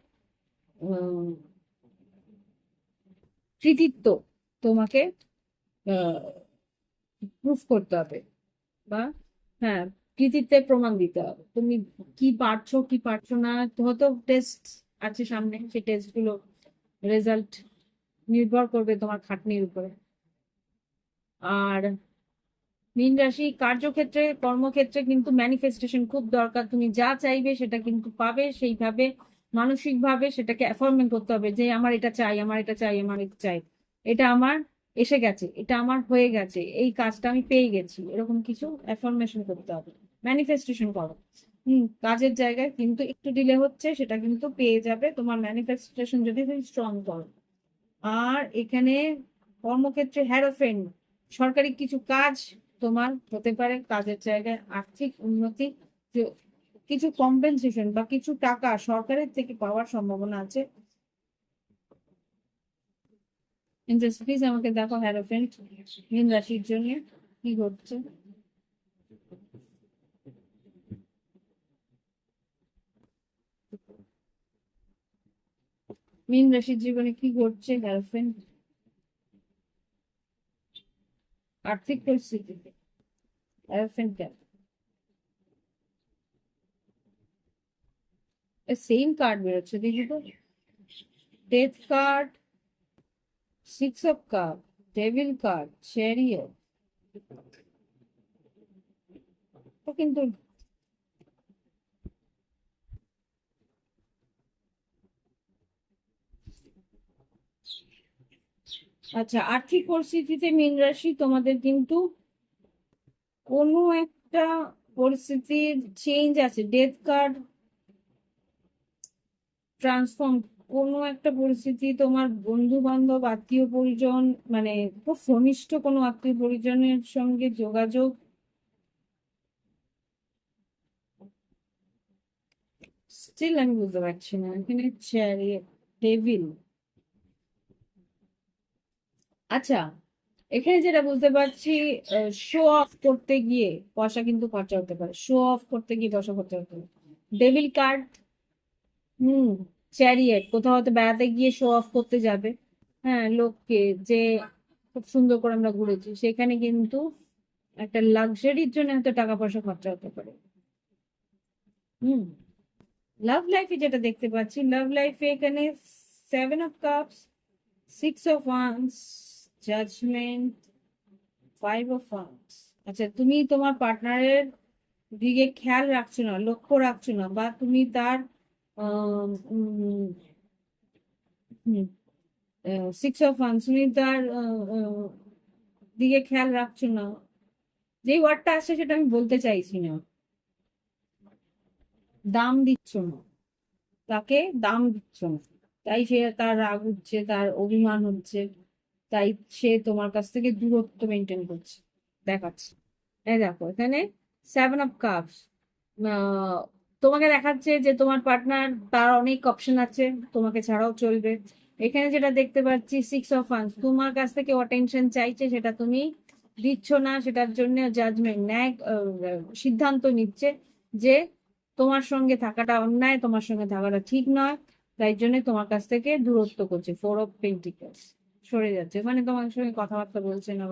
কৃতিত্ব তোমাকে প্রুফ করতে হবে, বা হ্যাঁ, কৃতিত্বের প্রমাণ দিতে হবে। তুমি কি পারছো কি পারছো না, হয়তো টেস্ট আছে সামনে, সেই টেস্ট গুলো রেজাল্ট নির্ভর করবে তোমার খাটনির উপরে। আর মীন রাশি কার্যক্ষেত্রে, কর্মক্ষেত্রে কিন্তু ম্যানিফেস্টেশন খুব দরকার। তুমি যা চাইবে সেটা কিন্তু পাবে, সেইভাবে মানসিক ভাবে সেটাকে অ্যাফার্মেন্ট করতে হবে যে আমার এটা চাই, আমার এটা চাই, আমার এটা চাই, এটা আমার এসে গেছে, এটা আমার হয়ে গেছে, এই কাজটা আমি পেয়ে গেছি, এরকম কিছু অ্যাফার্মেশন করতে হবে, ম্যানিফেস্টেশন করো। কাজের জায়গায় কিন্তু একটু ডিলে হচ্ছে, সেটা কিন্তু পেয়ে যাবে তোমার ম্যানিফেস্টেশন যদি তুমি স্ট্রং করো। আর এখানে কর্মক্ষেত্রে হ্যারোফেন্ট, সরকারি কিছু কাজ তোমার হতে পারে, কাজের জায়গায় আর্থিক উন্নতি, যে কিছু কম্পেনসেশন বা কিছু টাকা সরকারের থেকে পাওয়ার সম্ভাবনা আছে। প্লিজ আমাকে দেখো হ্যারোফেন্ট মীন রাশির জন্য কি ঘটছে। মীন রাশির জীবনে কি ঘটছে হ্যারোফেন্ট আর্থিক পরিস্থিতিতে। হ্যারোফেন্ট কেন? সেম কার্ড বেরোচ্ছে, দেখি তো। Death card, 6 of cup, devil card, chariot. তো কিন্তু আচ্ছা, আর্থিক পরিস্থিতিতে মীন রাশি তোমাদের কিন্তু কোনো একটা পরিস্থিতির চেঞ্জ আছে। ডেথ কার্ড, ট্রান্সফর্ম, কোনো একটা পরিস্থিতি, তোমার বন্ধু বান্ধব, আত্মীয় পরিজন, মানে খুব ঘনিষ্ঠ কোনো আত্মীয় পরিজনের সঙ্গে যোগাযোগ। স্টিল আমি বুঝতে পারছি না এখানে। Chariot, devil. আচ্ছা, এখানে যেটা বুঝতে পারছি, শো অফ করতে গিয়ে পয়সা কিন্তু খরচা হতে পারে। শো অফ করতে গিয়ে পয়সা খরচা হতে পারে। ডেবিল কার্ড, হুম, চ্যারিয়েট, কোথাও হয়তো বেড়াতে গিয়ে শো অফ করতে যাবে, হ্যাঁ, লোককে, যে খুব সুন্দর করে আমরা ঘুরেছি, সেখানে কিন্তু একটা লাক্সারির জন্য হয়তো টাকা পয়সা খরচা হতে পারে। হুম। লাভ লাইফে যেটা দেখতে পাচ্ছি, লাভ লাইফে এখানে 7 of cups, 6 of wands, judgement, 5 of wands. আচ্ছা, তুমি তোমার পার্টনারের দিকে খেয়াল রাখছো না, লক্ষ্য রাখছো না, বা তুমি তার 6 অফ ওয়ান্স, তুমি তার দিকে খেয়াল রাখছো না। যে ওয়ার্ডটা আসছে সেটা আমি বলতে চাইছি না। দাম দিচ্ছ না, তাকে দাম দিচ্ছ না, তাই সে, তার রাগ হচ্ছে, তার অভিমান হচ্ছে, তাই সে তোমার কাছ থেকে দূরত্ব মেনটেন করছে, দেখাচ্ছে। এই দেখো এখানে 7 অফ কাপস, তোমাকে দেখাচ্ছে যে তোমার পার্টনার, তার অনেক অপশন আছে, তোমাকে ছাড়াও চলবে। এখানে যেটা দেখতে পাচ্ছি, 6 অফ ওয়ান্স, তোমার কাছ থেকে অটেনশন চাইছে, সেটা তুমি দিচ্ছ না, সেটার জন্য জাজমেন্ট, ন্যায়, সিদ্ধান্ত নিচ্ছে যে তোমার সঙ্গে থাকাটা অন্যায়, তোমার সঙ্গে থাকাটা ঠিক নয়। তাই জন্য তোমার কাছ থেকে দূরত্ব করছে, 4 অফ পেন্টিকলস সরে যাচ্ছে, মানে তোমার সঙ্গে কথাবার্তা বলছে না।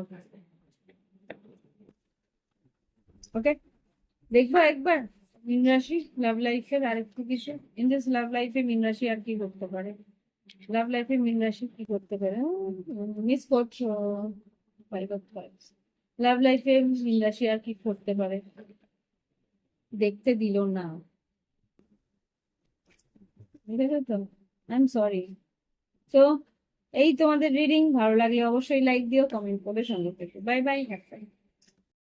ওকে, দেখবো একবার মীন রাশি লাভ লাইফের আরেকটু কিছু, ইন দিস লাভ লাইফে মীন রাশি আর কি করতে পারে, লাভ লাইফে মীন রাশি কি করতে পারে, মিস করছো 5 অফ কাপস। লাভ লাইফে মীন রাশি আর কি করতে পারে, দেখতে দিল না, বুঝেছো তো, আই এম সরি। তো এই তোমাদের রিডিং ভালো লাগলে অবশ্যই লাইক দিও, কমেন্ট করে সঙ্গে থেকে। Bye bye, have fun.